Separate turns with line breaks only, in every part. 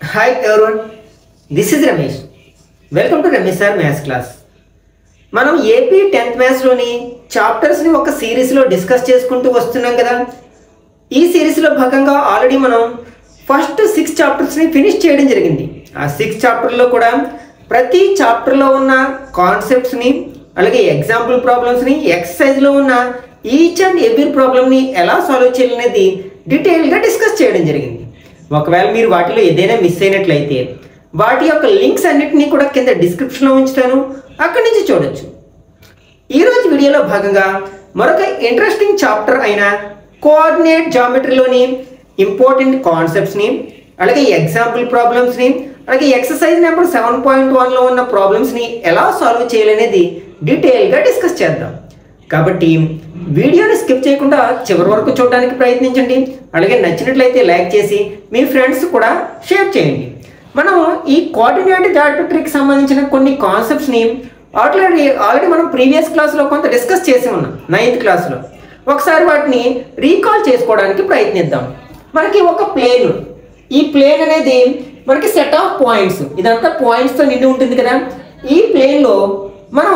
Hi everyone, this is Ramesh. Welcome to Ramesh Sir Maths class. మనం AP 10th maths లోని chapters ని ఒక series లో discuss చేసుకుంటూ వస్తున్నాం కదా. ఈ సిరీస్ లో భాగంగా ఆల్రెడీ మనం ఫస్ట్ 6 చాప్టర్స్ ని ఫినిష్ చేయడం జరిగింది. ఆ 6 చాప్టర్ లో కూడా ప్రతి చాప్టర్ లో ఉన్న కాన్సెప్ట్స్ ని అలాగే ఎగ్జాంపుల్ ప్రాబ్లమ్స్ ని ఎక్సర్సైజ్ లో ఉన్న ఈచ్ అండ్ ఎవ్రీ ప్రాబ్లమ్ ని ఎలా సాల్వ్ చేయాలనేది డీటెయిల్ గా డిస్కస్ చేయడం జరిగింది. ఒకవేళ మీరు వాటిలో ఏదైనా మిస్ అయినట్లయితే వాటి యొక్క లింక్స్ అన్నిటినీ కూడా కింద డిస్క్రిప్షన్లో ఉంచుతాను, అక్కడి నుంచి చూడొచ్చు. ఈరోజు వీడియోలో భాగంగా మరొక ఇంట్రెస్టింగ్ చాప్టర్ అయిన కోఆర్డినేట్ జామెట్రీలోని ఇంపార్టెంట్ కాన్సెప్ట్స్ని అలాగే ఎగ్జాంపుల్ ప్రాబ్లమ్స్ని అలాగే ఎక్సర్సైజ్ నెంబర్ 7.1లో ఉన్న ప్రాబ్లమ్స్ని ఎలా సాల్వ్ చేయాలనేది డీటెయిల్గా డిస్కస్ చేద్దాం. కాబట్టి వీడియోని స్కిప్ చేయకుండా చివరి వరకు చూడడానికి ప్రయత్నించండి. అలాగే నచ్చినట్లయితే లైక్ చేసి మీ ఫ్రెండ్స్ కూడా షేర్ చేయండి. మనం ఈ కోఆర్డినేట్ జామెట్రీకి సంబంధించిన కొన్ని కాన్సెప్ట్స్ని ఆల్రెడీ మనం ప్రీవియస్ క్లాస్లో కొంత డిస్కస్ చేసి ఉన్నాం 9th క్లాస్లో. ఒకసారి వాటిని రీకాల్ చేసుకోవడానికి ప్రయత్నిద్దాం. మనకి ఒక ప్లేన్, ఈ ప్లేన్ అనేది మనకి సెట్ ఆఫ్ పాయింట్స్, ఇదంతా పాయింట్స్తో నిండి ఉంటుంది కదా. ఈ ప్లేన్లో మనం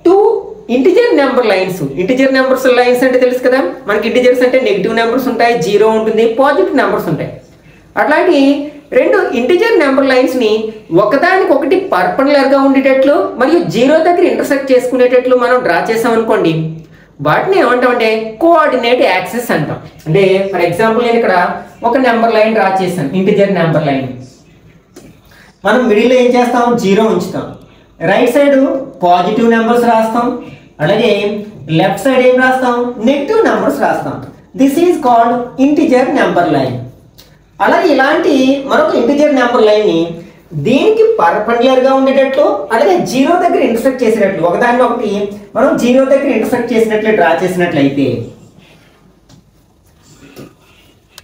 2 integer number lines, integer numbers lines అంటే తెలుసు కదా, మనకి ఇంటిజర్స్ అంటే నెగిటివ్ నెంబర్స్ ఉంటాయి, 0 ఉంటుంది, పాజిటివ్ నెంబర్స్ ఉంటాయి. అట్లాంటి 2 ఇంటిజర్ నెంబర్ లైన్స్ని ఒకదానికొకటి పర్పెండిక్యులర్గా ఉండేటట్లు మరియు 0 దగ్గర ఇంటర్సెక్ట్ చేసుకునేటట్లు మనం డ్రా చేసాం అనుకోండి, వాటిని ఏమంటామంటే కోఆర్డినేట్ యాక్సిస్ అంటాం. అంటే ఫర్ ఎగ్జాంపుల్ నేను ఇక్కడ ఒక నెంబర్ లైన్ డ్రా చేశాను, ఇంటిజర్ నెంబర్ లైన్. మనం మిడిల్లో ఏం చేస్తాం, 0 ఉంచుతాం. రైట్ సైడ్ పాజిటివ్ నెంబర్స్ రాస్తాం, అలాగే లెఫ్ట్ సైడ్ ఏం రాస్తాం, నెగిటివ్ నెంబర్స్ రాస్తాం. This is called integer number line. అలాగే ఇలాంటి మరొక ఇంటిజర్ నెంబర్ లైన్ని దీనికి పర్పెండిక్యులర్గా ఉండేటట్లు అలాగే 0 దగ్గర ఇంటర్సెక్ట్ చేసేటట్లు, ఒకదాన్ని ఒకటి మనం 0 దగ్గర ఇంటర్సెక్ట్ చేసినట్లు డ్రా చేసినట్లయితే,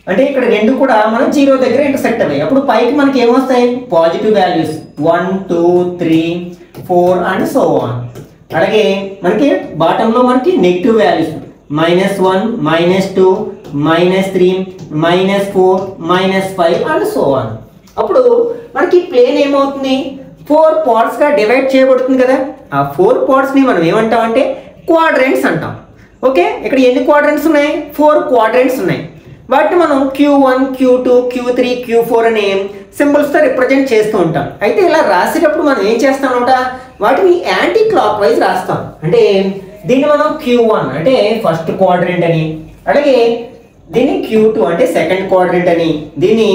అంటే ఇక్కడ 2 కూడా మనం 0 దగ్గర ఇంటర్సెక్ట్ అయ్యాయి. అప్పుడు పైకి మనకి ఏమొస్తాయి, positive values 1 2 3 4 and so on. అలాగే మనకి బాటంలో మనకి negative values -1 -2 -3 -4 -5 and so on. అప్పుడు మనకి ప్లేన్ ఏమవుతుంది, 4 పార్ట్స్గా డివైడ్ చేయబడుతుంది కదా. ఆ 4 పార్ట్స్ని మనం ఏమంటామంటే క్వాడ్రెంట్స్ అంటాం. ఓకే, ఇక్కడ ఎన్ని క్వాడ్రెంట్స్ ఉన్నాయి, 4 క్వాడ్రెంట్స్ ఉన్నాయి. వాటిని మనం Q1 Q2 Q3 Q4 అనే సింబల్స్తో రిప్రజెంట్ చేస్తూ ఉంటాం. అయితే ఇలా రాసేటప్పుడు మనం ఏం చేస్తామంట, వాటిని యాంటీ క్లాక్ వైజ్ రాస్తాం. అంటే దీన్ని మనం Q1 అంటే ఫస్ట్ క్వాడ్రెంట్ అని, అలాగే దీన్ని Q2 అంటే సెకండ్ క్వాడ్రెంట్ అని, దీన్ని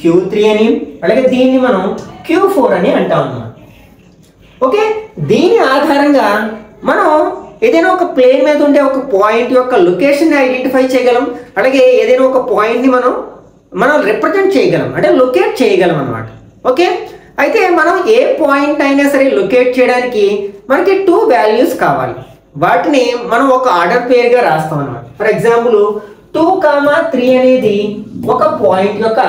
Q3 అని, అలాగే దీన్ని మనం Q4 అని అంటాం అన్నమాట. ఓకే, దీని ఆధారంగా మనం ఏదైనా ఒక ప్లేన్ మీద ఉండే ఒక పాయింట్ యొక్క లొకేషన్ ఐడెంటిఫై చేయగలం, అలాగే ఏదైనా ఒక పాయింట్ని మనం రిప్రజెంట్ చేయగలం, అంటే లొకేట్ చేయగలం అన్నమాట. ఓకే, అయితే మనం ఏ పాయింట్ అయినా సరే లొకేట్ చేయడానికి మనకి 2 వాల్యూస్ కావాలి. వాటిని మనం ఒక ఆర్డర్ పేరుగా రాస్తాం అన్నమాట. ఫర్ ఎగ్జాంపుల్ 2, 3 అనేది ఒక పాయింట్ యొక్క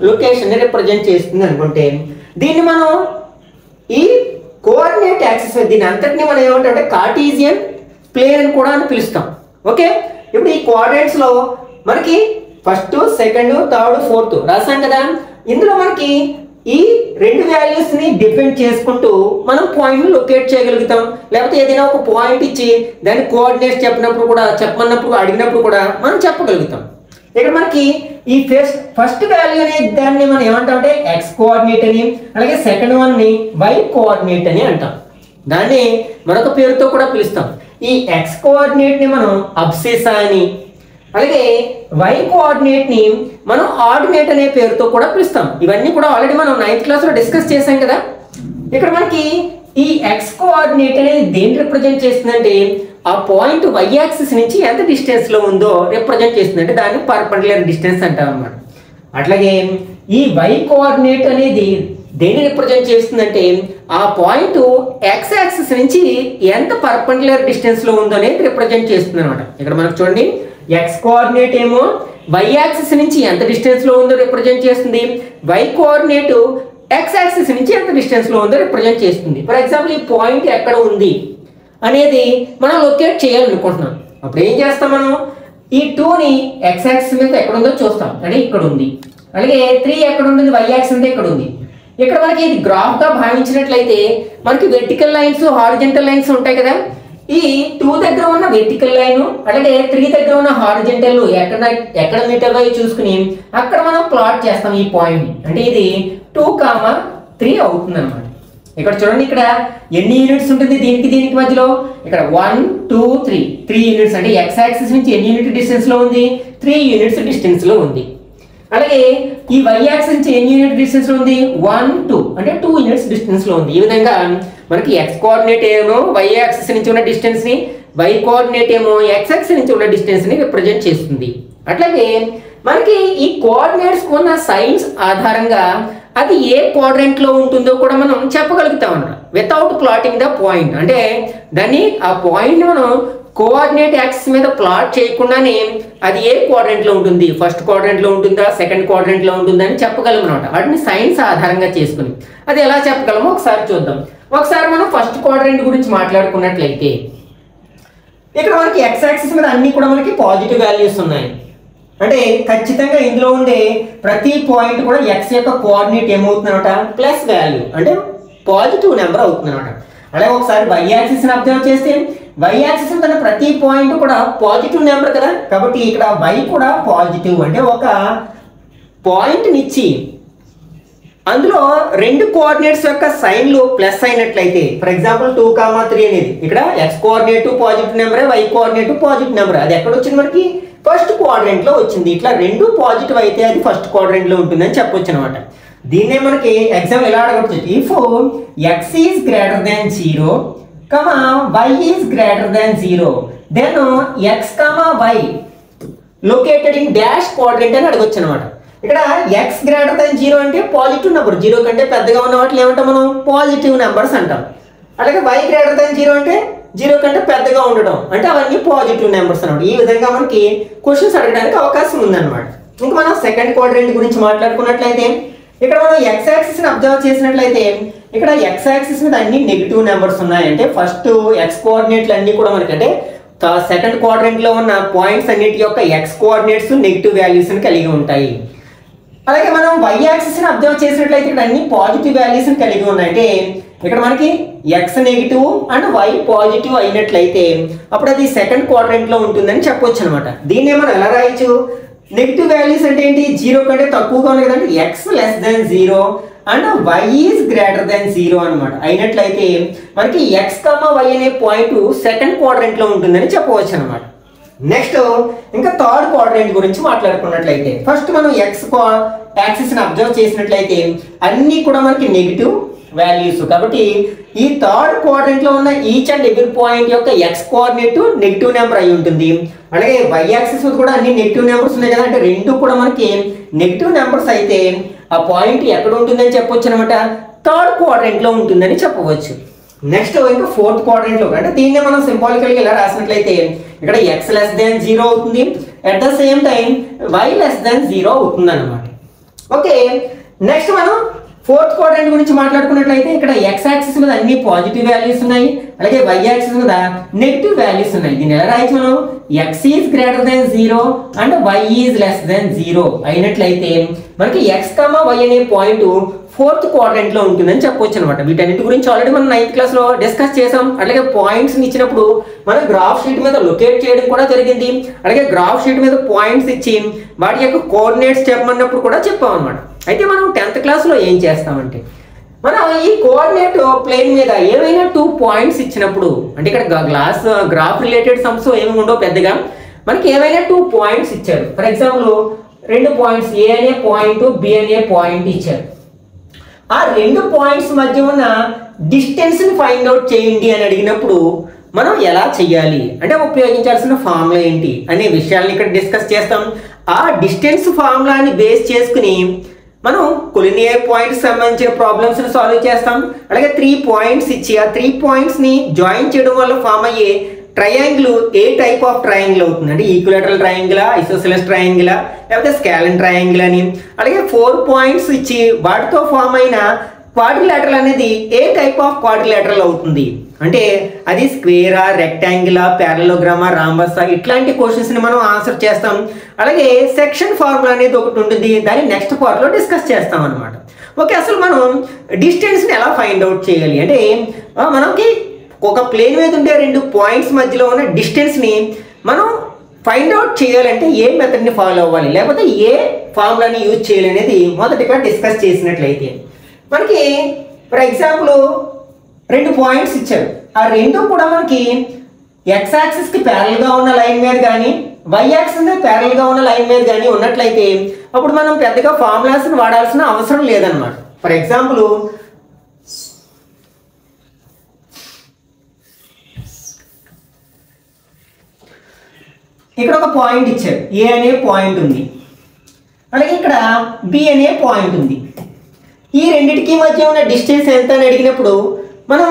లొకేషన్ని రిప్రజెంట్ చేస్తుంది అనుకుంటే, దీన్ని మనం ఈ కోఆర్డినేట్ యాక్సిస్ మీద దీని అంతటిని మనం ఏమంటే కార్టీజియన్ ప్లేన్ అని కూడా అని పిలుస్తాం. ఓకే, ఇప్పుడు ఈ కోఆర్డినేట్స్లో మనకి ఫస్ట్ సెకండ్ థర్డ్ ఫోర్త్ రాసాం కదా. ఇందులో మనకి ఈ 2 వాల్యూస్ని డిపెండ్ చేసుకుంటూ మనం పాయింట్ని లొకేట్ చేయగలుగుతాం. లేకపోతే ఏదైనా ఒక పాయింట్ ఇచ్చి దాని కోఆర్డినేట్స్ చెప్పమన్నప్పుడు అడిగినప్పుడు కూడా మనం చెప్పగలుగుతాం. ఇక్కడ మనకి ఈ ఫస్ట్ వాల్యూ అనే దాన్ని మనం ఏమంటామంటే ఎక్స్ కోఆర్డినేట్ అని, అలాగే సెకండ్ వన్ని వై కోఆర్డినేట్ అని అంటాం. దాన్ని మరొక పేరుతో కూడా పిలుస్తాం. ఈ ఎక్స్ కోఆర్డినేట్ని మనం అబ్సెసా అని, అలాగే వై కోఆర్డినేట్ని మనం ఆర్డినేట్ అనే పేరుతో కూడా పిలుస్తాం. ఇవన్నీ కూడా ఆల్రెడీ మనం 9th క్లాస్లో డిస్కస్ చేసాం కదా. ఇక్కడ మనకి ఈ ఎక్స్ కోఆర్డినేట్ అనేది దేన్ని రిప్రజెంట్ చేస్తుందంటే ఆ పాయింట్ వై యాక్సిస్ నుంచి ఎంత డిస్టెన్స్లో ఉందో రిప్రజెంట్ చేస్తుంది, అంటే దాన్ని పర్పెండిక్యులర్ డిస్టెన్స్ అంటాం అన్నమాట. అట్లాగే ఈ వై కోఆర్డినేట్ అనేది దేన్ని రిప్రజెంట్ చేస్తుందంటే ఆ పాయింట్ ఎక్స్ యాక్సిస్ నుంచి ఎంత పర్పెండిక్యులర్ డిస్టెన్స్లో ఉందో అనేది రిప్రజెంట్ చేస్తుంది అనమాట. ఇక్కడ మనకు చూడండి, ఎక్స్ కోఆర్డినేట్ ఏమో వై యాక్సిస్ నుంచి ఎంత డిస్టెన్స్లో ఉందో రిప్రజెంట్ చేస్తుంది, వై కోఆర్డినేట్ ఎక్స్ యాక్సిస్ నుంచి ఎంత డిస్టెన్స్లో ఉందో రిప్రజెంట్ చేస్తుంది. ఫర్ ఎగ్జాంపుల్ ఈ పాయింట్ ఎక్కడ ఉంది అనేది మనం లొకేట్ చేయాలనుకుంటున్నాం. అప్పుడు ఏం చేస్తాం, మనం ఈ 2ని ఎక్స్ యాక్సిస్ మీద ఎక్కడ ఉందో చూస్తాం, అంటే ఇక్కడ ఉంది. అలాగే 3 ఎక్కడ ఉంటుంది, y యాక్సిస్ అంటే ఇక్కడ ఉంది. ఇక్కడ మనకి ఇది గ్రాఫ్ గా భావించినట్లయితే మనకి వెర్టికల్ లైన్స్ హారిజంటల్ లైన్స్ ఉంటాయి కదా. ఈ 2 దగ్గర ఉన్న వెర్టికల్ లైన్ అలాగే 3 దగ్గర ఉన్న హారిజంటల్ ఎక్కడ మీటర్ వైపు చూసుకుని అక్కడ మనం ప్లాట్ చేస్తాం ఈ పాయింట్. అంటే ఇది 2,3 అవుతుంది అనమాట. ఇక్కడ చూడండి, ఇక్కడ ఎన్ని యూనిట్స్ ఉంటుంది దీనికి మధ్యలో, ఇక్కడ 1 2 3 యూనిట్స్. అంటే x యాక్సిస్ నుంచి ఎన్ని యూనిట్ డిస్టెన్స్ లో ఉంది, 3 యూనిట్స్ డిస్టెన్స్ లో ఉంది. అలాగే ఈ y యాక్సిస్ నుంచి ఎన్ని యూనిట్ డిస్టెన్స్ లో ఉంది, 1 2 అంటే 2 యూనిట్స్ డిస్టెన్స్ లో ఉంది. ఈ విధంగా మనకి x కోఆర్డినేట్ ఏమో y యాక్సిస్ నుంచి ఉన్న డిస్టెన్స్ ని, y కోఆర్డినేట్ ఏమో x యాక్సిస్ నుంచి ఉన్న డిస్టెన్స్ ని రిప్రజెంట్ చేస్తుంది. అట్లాగే మనకి ఈ కోఆర్డినేట్స్ ఉన్న సైన్స్ ఆధారంగా అది ఏ క్వాడ్రంట్ లో ఉంటుందో కూడా మనం చెప్పగలుగుతాం అన్నమాట, వితౌట్ ప్లాటింగ్ ద పాయింట్. అంటే దాన్ని ఆ పాయింట్ మనం కోఆర్డినేట్ యాక్సిస్ మీద ప్లాట్ చేయకుండానే అది ఏ క్వాడ్రంట్ లో ఉంటుంది, ఫస్ట్ క్వాడ్రంట్ లో ఉంటుందా, సెకండ్ క్వాడ్రంట్ లో ఉంటుందా అని చెప్పగలం అనమాట. వాటిని సైన్స్ ఆధారంగా చేసుకుని అది ఎలా చెప్పగలమో ఒకసారి చూద్దాం. ఒకసారి మనం ఫస్ట్ క్వాడ్రంట్ గురించి మాట్లాడుకున్నట్లయితే ఇక్కడ మనకి x యాక్సిస్ మీద అన్ని కూడా మనకి పాజిటివ్ వాల్యూస్ ఉన్నాయి. అంటే ఖచ్చితంగా ఇందులో ఉండే ప్రతి పాయింట్ కూడా x యొక్క కోఆర్డినేట్ ఏమవుతుందన్నమాట, ప్లస్ వాల్యూ అంటే పాజిటివ్ నెంబర్ అవుతుందన్నమాట. అలాగే ఒకసారి y యాక్సిస్ ని అబ్జర్వ్ చేస్తే y యాక్సిస్ మీద ప్రతి పాయింట్ కూడా పాజిటివ్ నెంబర్ కదా, కాబట్టి ఇక్కడ y కూడా పాజిటివ్. అంటే ఒక పాయింట్ నిచ్చి అందులో 2 కోఆర్డినేట్స్ యొక్క సైన్లు ప్లస్ అయినట్లయితే, ఫర్ ఎగ్జాంపుల్ 2,3 అనేది ఇక్కడ x కోఆర్డినేట్ పాజిటివ్ నెంబరే, y కోఆర్డినేట్ పాజిటివ్ నెంబర్. అది ఎక్కడ వచ్చింది మనకి, ఫస్ట్ క్వాడ్రంట్ లో వచ్చింది. ఇట్లా 2 పాజిటివ్ అయితే అది ఫస్ట్ క్వాడ్రంట్ లో ఉంటుందని చెప్పొచ్చు అనమాట. దీన్నే మనకి ఎగ్జాంపుల్ ఎలా అడగవచ్చు, if x is greater than 0, y is greater than 0, then x, y located in dash quadrant అని అడగొచ్చు అనమాట. ఇక్కడ x గ్రేటర్ దాన్ 0 అంటే పాజిటివ్ నెంబర్, 0 కంటే పెద్దగా ఉన్న వాటిని ఏమంటాం మనం, పాజిటివ్ నెంబర్స్ అంటాం. అలాగే y గ్రేటర్ దాన్ 0 అంటే 0 కంటే పెద్దగా ఉండడం, అంటే అవన్నీ పాజిటివ్ నెంబర్స్ అన్నమాట. ఈ విధంగా మనకి క్వశ్చన్స్ అడగడానికి అవకాశం ఉందన్నమాట. ఇంకా మనం సెకండ్ క్వాడ్రంట్ గురించి మాట్లాడుకున్నట్లయితే ఇక్కడ మనం x యాక్సిస్ ని అబ్జర్వ్ చేసినట్లయితే ఇక్కడ x యాక్సిస్ మీద అన్ని నెగిటివ్ నెంబర్స్ ఉన్నాయి. అంటే ఫస్ట్ x కోఆర్డినేట్లు అన్ని కూడా మనకి, అంటే సెకండ్ క్వాడ్రంట్ లో ఉన్న పాయింట్స్ అన్నిటి యొక్క x కోఆర్డినేట్స్ నెగిటివ్ వాల్యూస్ ని కలిగి ఉంటాయి. అలాగే మనం y యాక్సిస్ ని అబ్జర్వ్ చేసినట్లయితే ఇక్కడ అన్ని పాజిటివ్ వాల్యూస్ ని కలిగి ఉన్నాయి. అంటే ఇక్కడ మనకి x negative and y positive అయినట్లయితే అప్పుడు అది సెకండ్ క్వాడ్రంట్ లో ఉంటుందని చెప్పొచ్చు అనమాట. దీన్ని మనం ఎలా రాయొచ్చు, నెగిటివ్ వాల్యూస్ అంటే ఏంటి, 0 కంటే తక్కువగా ఉంది కదంటే x less than 0 and y is greater than 0 అనమాట. అయినట్లయితే మనకి x, y అనే పాయింట్ సెకండ్ క్వాడ్రంట్ లో ఉంటుందని చెప్పవచ్చు అనమాట. నెక్స్ట్ ఇంకా థర్డ్ క్వాడ్రంట్ గురించి మాట్లాడుకున్నట్లయితే ఫస్ట్ మనం x యాక్సిస్ ని అబ్జర్వ్ చేసినట్లయితే అన్ని కూడా మనకి నెగిటివ్ వాల్యూస్, కాబట్టి ఈ థర్డ్ క్వాడ్రంట్ లో ఉన్న ఈచ్ అండ్ ఎవ్రీ పాయింట్ యొక్క x కోఆర్డినేట్ నెగిటివ్ నెంబర్ అయి ఉంటుంది. అలాగే y యాక్సిస్ కూడా అన్ని నెగిటివ్ నెంబర్స్ ఉన్నాయి కదా, అంటే 2 కూడా మనకి నెగిటివ్ నెంబర్స్ అయితే ఆ పాయింట్ ఎక్కడ ఉంటుందని చెప్పొచ్చు అనమాట, థర్డ్ క్వాడ్రంట్ లో ఉంటుందని చెప్పవచ్చు. నెక్స్ట్ ఇంకా ఫోర్త్ క్వాడ్రంట్ లో, అంటే దీన్ని మనం సింబాలికల్ గా ఇలా రాసినట్లయితే ఇక్కడ x లెస్ దాన్ 0 అవుతుంది, at the same time y less than 0 అవుతుంది అనమాట. ఓకే, నెక్స్ట్ మనం ఫోర్త్ క్వాడ్రంట్ గురించి మాట్లాడుకున్నట్లయితే ఇక్కడ x యాక్సిస్ మీద అన్ని పాజిటివ్ వాల్యూస్ ఉన్నాయి, అలాగే y యాక్సిస్ మీద నెగిటివ్ వాల్యూస్ ఉన్నాయి. దీన్ని ఎలా రాయొచ్చు మనం, x is greater than 0 and y is less than 0 అయినట్లయితే మనకి x, y అనే పాయింట్ ఫోర్త్ క్వాడ్రంట్ లో ఉంటుందని చెప్పొచ్చు అనమాట. వీటన్నిటి గురించి ఆల్రెడీ మనం 9th క్లాస్ లో డిస్కస్ చేసాం. అలాగే పాయింట్స్ ఇచ్చినప్పుడు మనం గ్రాఫ్ షీట్ మీద లొకేట్ చేయడం కూడా జరిగింది. అలాగే గ్రాఫ్ షీట్ మీద పాయింట్స్ ఇచ్చి వాటి యొక్క కోఆర్డినేట్స్ చెప్పమన్నప్పుడు కూడా చెప్పాం అనమాట. అయితే మనం 10th క్లాస్ లో ఏం చేస్తామంటే మనం ఈ కోఆర్డినేట్ ప్లేన్ మీద ఏమైనా 2 పాయింట్స్ ఇచ్చినప్పుడు, అంటే ఇక్కడ గ్రాఫ్ రిలేటెడ్ సమ్స్ ఏమి ఉండవు పెద్దగా, మనకి ఏమైనా 2 పాయింట్స్ ఇచ్చారు. ఫర్ ఎగ్జాంపుల్ 2 పాయింట్స్ ఏ అనే పాయింట్, బి అనే పాయింట్ ఇచ్చారు. ఆ 2 పాయింట్స్ మధ్య ఉన్న డిస్టెన్స్ ని ఫైండ్ అవుట్ చేయండి అని అడిగినప్పుడు మనం ఎలా చేయాలి అంటే ఉపయోగించాల్సిన ఫార్ములా ఏంటి అనే విషయాలను ఇక్కడ డిస్కస్ చేస్తాం. ఆ డిస్టెన్స్ ఫార్ములాని బేస్ చేసుకుని మనం కొలినియర్ పాయింట్స్ సంబంధించిన ప్రాబ్లమ్స్ ని సాల్వ్ చేస్తాం. అలాగే 3 పాయింట్స్ ఇచ్చి ఆ 3 పాయింట్స్ ని జాయిన్ చేయడం వల్ల ఫామ్ అయ్యే triangle A type of triangle అవుతుంది అంటే ఈక్విలేటరల్ ట్రయాంగిలా, ఐసోసెలస్ ట్రయాంగిలా, లేకపోతే స్కాలన్ ట్రయాంగిల్ అని. అలాగే 4 పాయింట్స్ ఇచ్చి వాటితో ఫామ్ అయిన క్వాడ్రిలేటరల్ అనేది ఏ టైప్ ఆఫ్ క్వాడ్రిలేటరల్ అవుతుంది అంటే అది స్క్వేరా, రెక్టాంగిలా, ప్యారలోగ్రామా, రాంబసా ఇట్లాంటి క్వశ్చన్స్ని మనం ఆన్సర్ చేస్తాం. అలాగే సెక్షన్ ఫార్ములా అనేది ఒకటి ఉంటుంది, దాన్ని నెక్స్ట్ పార్ట్లో డిస్కస్ చేస్తాం అనమాట. ఓకే, అసలు మనం డిస్టెన్స్ని ఎలా ఫైండ్ అవుట్ చేయాలి అంటే మనకి ఒక ప్లేన్ మీద ఉండే 2 పాయింట్స్ మధ్యలో ఉన్న డిస్టెన్స్ని మనం ఫైండ్ అవుట్ చేయాలంటే ఏ మెథడ్ని ఫాలో అవ్వాలి, లేకపోతే ఏ ఫార్ములాని యూజ్ చేయాలి అనేది మొదటిగా డిస్కస్ చేసినట్లయితే మనకి ఫర్ ఎగ్జాంపుల్ 2 పాయింట్స్ ఇచ్చారు. ఆ 2 కూడా మనకి ఎక్స్ యాక్సిస్కి ప్యారల్గా ఉన్న లైన్ మీద కానీ వై యాక్సిస్ మీద ప్యారల్గా ఉన్న లైన్ మీద కానీ ఉన్నట్లయితే అప్పుడు మనం పెద్దగా ఫార్ములాస్ని వాడాల్సిన అవసరం లేదన్నమాట. ఫర్ ఎగ్జాంపుల్ ఇక్కడ ఒక పాయింట్ ఇచ్చారు, ఏ అనే పాయింట్ ఉంది, అలాగే ఇక్కడ బి అనే పాయింట్ ఉంది. ఈ రెండింటికి మధ్య ఉన్న డిస్టెన్స్ ఎంత అని అడిగినప్పుడు మనం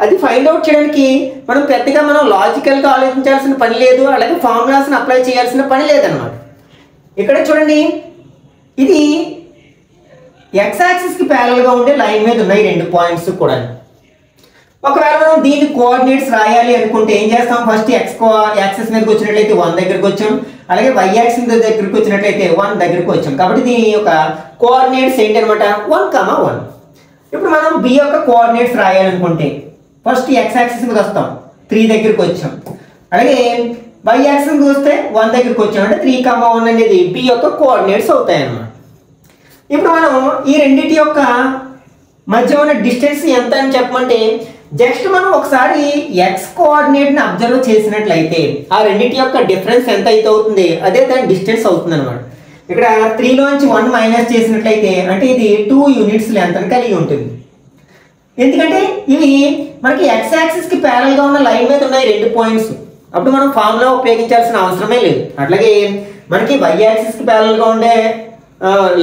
అది ఫైండ్ అవుట్ చేయడానికి మనం పెద్దగా లాజికల్గా ఆలోచించాల్సిన పని లేదు, అలాగే ఫార్ములాస్ని అప్లై చేయాల్సిన పని లేదన్నమాట. ఇక్కడ చూడండి, ఇది ఎక్స్ యాక్సిస్కి ప్యారల్గా ఉండే లైన్ మీద ఉన్నాయి 2 పాయింట్స్ కూడా. ఒకవేళ మనం దీని కోఆర్డినేట్స్ రాయాలి అనుకుంటే ఏం చేస్తాం, ఫస్ట్ యాక్సిస్ మీదకి వచ్చినట్లయితే 1 దగ్గరికి వచ్చాం, అలాగే వై యాక్సిస్ దగ్గరికి వచ్చినట్లయితే 1 దగ్గరికి వచ్చాం. కాబట్టి దీని యొక్క కోఆర్డినేట్స్ ఏంటి అనమాట, 1,1. ఇప్పుడు మనం బి యొక్క కోఆర్డినేట్స్ రాయాలనుకుంటే ఫస్ట్ ఎక్స్ యాక్సిస్ మీద వస్తాం, 3 దగ్గరికి వచ్చాం, అలాగే వై యాక్సిస్ మీద వస్తే 1 దగ్గరికి వచ్చాం, అంటే 3,1 అనేది బి యొక్క కోఆర్డినేట్స్ అవుతాయి అన్నమాట. ఇప్పుడు మనం ఈ రెండింటి యొక్క మధ్య ఉన్న డిస్టెన్స్ ఎంత అని చెప్పమంటే జస్ట్ మనం ఒకసారి ఎక్స్ కోఆర్డినేట్ని అబ్జర్వ్ చేసినట్లయితే ఆ రెండింటి యొక్క డిఫరెన్స్ ఎంత అయితే అవుతుంది అదే దాని డిస్టెన్స్ అవుతుంది అనమాట. ఇక్కడ 3లోంచి 1 మైనస్ చేసినట్లయితే అంటే ఇది 2 యూనిట్స్ లెంత్ అని కలిగి ఉంటుంది. ఎందుకంటే ఇవి మనకి ఎక్స్ యాక్సిస్కి ప్యారల్గా ఉన్న లైన్ మీద ఉన్నాయి 2 పాయింట్స్, అప్పుడు మనం ఫార్ములా ఉపయోగించాల్సిన అవసరమే లేదు. అట్లాగే మనకి వై యాక్సిస్కి ప్యారల్గా ఉండే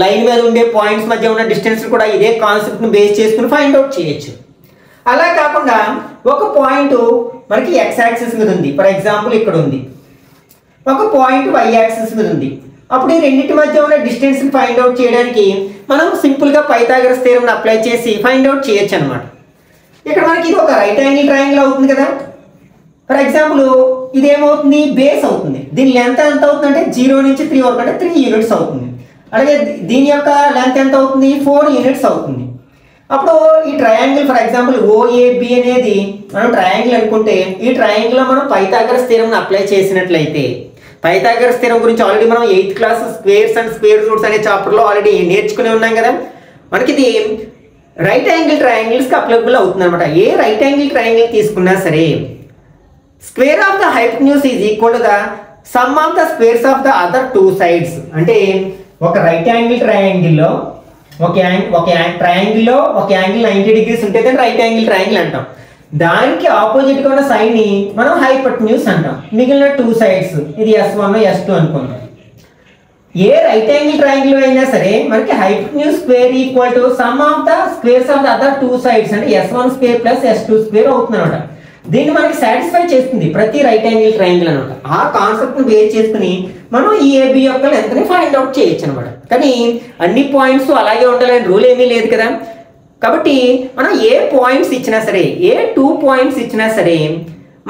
లైన్ మీద ఉండే పాయింట్స్ మధ్య ఉన్న డిస్టెన్స్ కూడా ఇదే కాన్సెప్ట్ని బేస్ చేసుకుని ఫైండ్ అవుట్ చేయొచ్చు. అలా కాకుండా ఒక పాయింట్ మనకి ఎక్స్ యాక్సిస్ మీద ఉంది, ఫర్ ఎగ్జాంపుల్ ఇక్కడ ఉంది, ఒక పాయింట్ వై యాక్సిస్ మీద ఉంది. అప్పుడు ఈ రెండింటి మధ్య ఉన్న డిస్టెన్స్ని ఫైండ్ అవుట్ చేయడానికి మనం సింపుల్గా పైథాగరస్ థియరమ్ని అప్లై చేసి ఫైండ్ అవుట్ చేయొచ్చు అనమాట. ఇక్కడ మనకి ఇది ఒక రైట్ యాంగిల్ ట్రయాంగిల్ అవుతుంది కదా. ఫర్ ఎగ్జాంపుల్ ఇది ఏమవుతుంది, బేస్ అవుతుంది. దీని లెంత్ ఎంత అవుతుంది అంటే 0 నుంచి 3 వరకు అంటే 3 యూనిట్స్ అవుతుంది. అలాగే దీని యొక్క లెంత్ ఎంత అవుతుంది, 4 యూనిట్స్ అవుతుంది. అప్పుడు ఈ ట్రయాంగిల్ ఫర్ ఎగ్జాంపుల్ ఓఏబి అనేది మనం ట్రయాంగిల్ అనుకుంటే ఈ ట్రయాంగిల్లో మనం పైథాగరస్ థియరమ్ని అప్లై చేసినట్లయితే పైథాగరస్ థియరమ్ గురించి ఆల్రెడీ మనం 8th class squares and square roots అనే చాప్టర్లో ఆల్రెడీ నేర్చుకుని ఉన్నాం కదా. మనకి ఇది రైట్ యాంగిల్ ట్రయాంగిల్స్కి అప్లికబుల్ అవుతుంది అనమాట. ఏ రైట్ యాంగిల్ ట్రయాంగిల్ తీసుకున్నా సరే square of the hypotenuse is equal to the sum of the squares of the other 2 sides. అంటే ఒక రైట్ యాంగిల్ ట్రయాంగిల్లో ఒక ట్రయాంగిల్లో ఒక యాంగిల్ 90 degrees ఉంటే దాన్ని రైట్ యాంగిల్ ట్రయాంగిల్ అంటాం. దానికి ఆపోజిట్గా ఉన్న సైడ్ని మనం హైపోటెన్యూస్ అంటాం. మిగిలిన 2 సైడ్స్ ఇది S1 S2 అనుకుందాం. ఏ రైట్ యాంగిల్ ట్రయాంగిల్ అయినా సరే మనకి hypotenuse square equal to sum of the squares of the other 2 sides అంటే S1 square plus S2 square అవుతుంది అనమాట. దీన్ని మనకి సాటిస్ఫై చేస్తుంది ప్రతి రైట్ యాంగిల్ ట్రయాంగిల్ అనమాట. ఆ కాన్సెప్ట్ని బేస్ చేసుకుని మనం ఈ ఏబి యొక్క లెంత్ని ఫైండ్ అవుట్ చేయొచ్చు అనమాట. కానీ అన్ని పాయింట్స్ అలాగే ఉండాలని రూల్ ఏమీ లేదు కదా. కాబట్టి మనం ఏ పాయింట్స్ ఇచ్చినా సరే, ఏ 2 పాయింట్స్ ఇచ్చినా సరే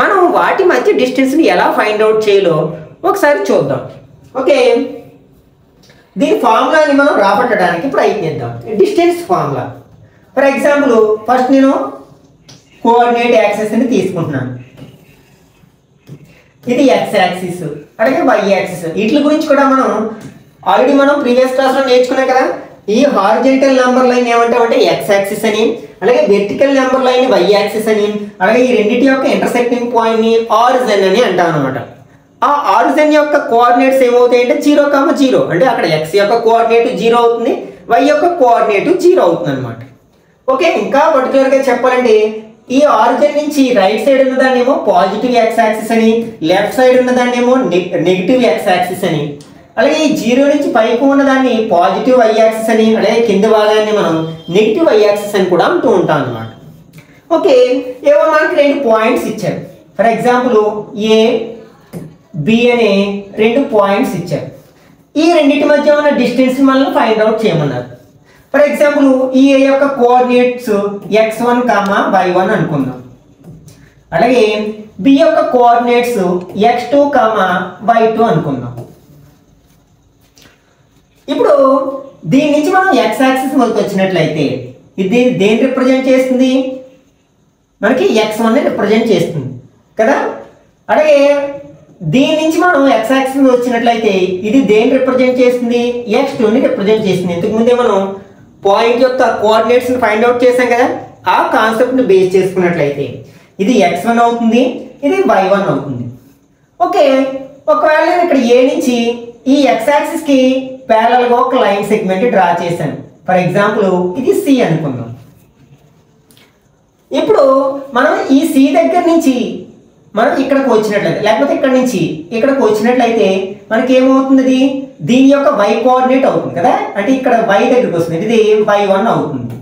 మనం వాటి మధ్య డిస్టెన్స్ని ఎలా ఫైండ్ అవుట్ చేయాలో ఒకసారి చూద్దాం. ఓకే, దీని ఫార్ములాని మనం రాబట్టడానికి ప్రయత్నిద్దాం. Distance formula for example first నేను కోఆర్డినేట్ యాక్సిస్ని తీసుకుంటున్నాను. ఇది ఎక్స్ యాక్సిస్ అలాగే వై యాక్సిస్. వీటి గురించి కూడా మనం ప్రీవియస్ క్లాస్లో నేర్చుకున్నాం కదా. ఈ హారిజెంటల్ నెంబర్ లైన్ ఏమంటామంటే ఎక్స్ యాక్సిస్ అని, అలాగే vertical number line y axis అని, అలాగే ఈ రెండింటి యొక్క ఇంటర్సెక్టింగ్ పాయింట్ని ఆరిజిన్ అని అంటాం అనమాట. ఆ ఆరిజిన్ యొక్క కోఆర్డినేట్స్ ఏమవుతాయంటే 0,0 అంటే అక్కడ ఎక్స్ యొక్క కోఆర్డినేట్ 0 అవుతుంది, వై యొక్క కోఆర్డినేట్ 0 అవుతుంది అనమాట. ఓకే, ఇంకా పర్టికులర్గా చెప్పాలంటే ఈ ఆరిజిన్ నుంచి రైట్ సైడ్ ఉన్నదాన్ని ఏమో పాజిటివ్ ఎక్స్ యాక్సిస్ అని, లెఫ్ట్ సైడ్ ఉన్నదాన్ని ఏమో నెగిటివ్ ఎక్స్ యాక్సిస్ అని, అలాగే ఈ 0 నుంచి పైకి ఉన్నదాన్ని పాజిటివ్ వై యాక్సిస్ అని, అలాగే కింద భాగాన్ని మనం నెగిటివ్ వై యాక్సిస్ అని కూడా అంటూ ఉంటాం అనమాట. ఓకే, ఏవో మనకి 2 పాయింట్స్ ఇచ్చారు. ఫర్ ఎగ్జాంపుల్ ఏ బి అనే 2 పాయింట్స్ ఇచ్చారు. ఈ రెండింటి మధ్య ఉన్న డిస్టెన్స్ మనం ఫైండ్ అవుట్ చేయమన్నారు. ఫర్ ఎగ్జాంపుల్ ఈ ఏ యొక్క కోఆర్డినేట్స్ x1, y1 అనుకుందాం. అలాగే బి యొక్క కోఆర్డినేట్స్ x2, y2 అనుకుందాం. ఇప్పుడు దీని నుంచి మనం x యాక్సిస్ మొదలు వచ్చినట్లయితే ఇది దేన్ని రిప్రజెంట్ చేస్తుంది? మనకి x1 రిప్రజెంట్ చేస్తుంది కదా. అలాగే దీని నుంచి మనం x యాక్సిస్ వచ్చినట్లయితే ఇది దేన్ని రిప్రజెంట్ చేస్తుంది? x2ని రిప్రజెంట్ చేస్తుంది. ఇంతకుముందే మనం పాయింట్ యొక్క కోఆర్డినేట్స్ని ఫైండ్ అవుట్ చేసాం కదా, ఆ కాన్సెప్ట్ని బేస్ చేసుకున్నట్లయితే ఇది x1 అవుతుంది, ఇది y1 అవుతుంది. ఓకే, ఒకవేళ నేను ఇక్కడ ఏ నుంచి ఈ x యాక్సిస్కి ప్యారలల్గా ఒక లైన్ సెగ్మెంట్ డ్రా చేశాను. ఫర్ ఎగ్జాంపుల్ ఇది C అనుకుందాం. ఇప్పుడు మనం ఈ C దగ్గర నుంచి మనం ఇక్కడికి వచ్చినట్లయితే, లేకపోతే ఇక్కడ నుంచి ఇక్కడికి వచ్చినట్లయితే మనకి ఏమవుతుంది? దీని యొక్క y కోఆర్డినేట్ అవుతుంది కదా, అంటే ఇక్కడ y దగ్గరికి వస్తుంది, ఇది y1 అవుతుంది.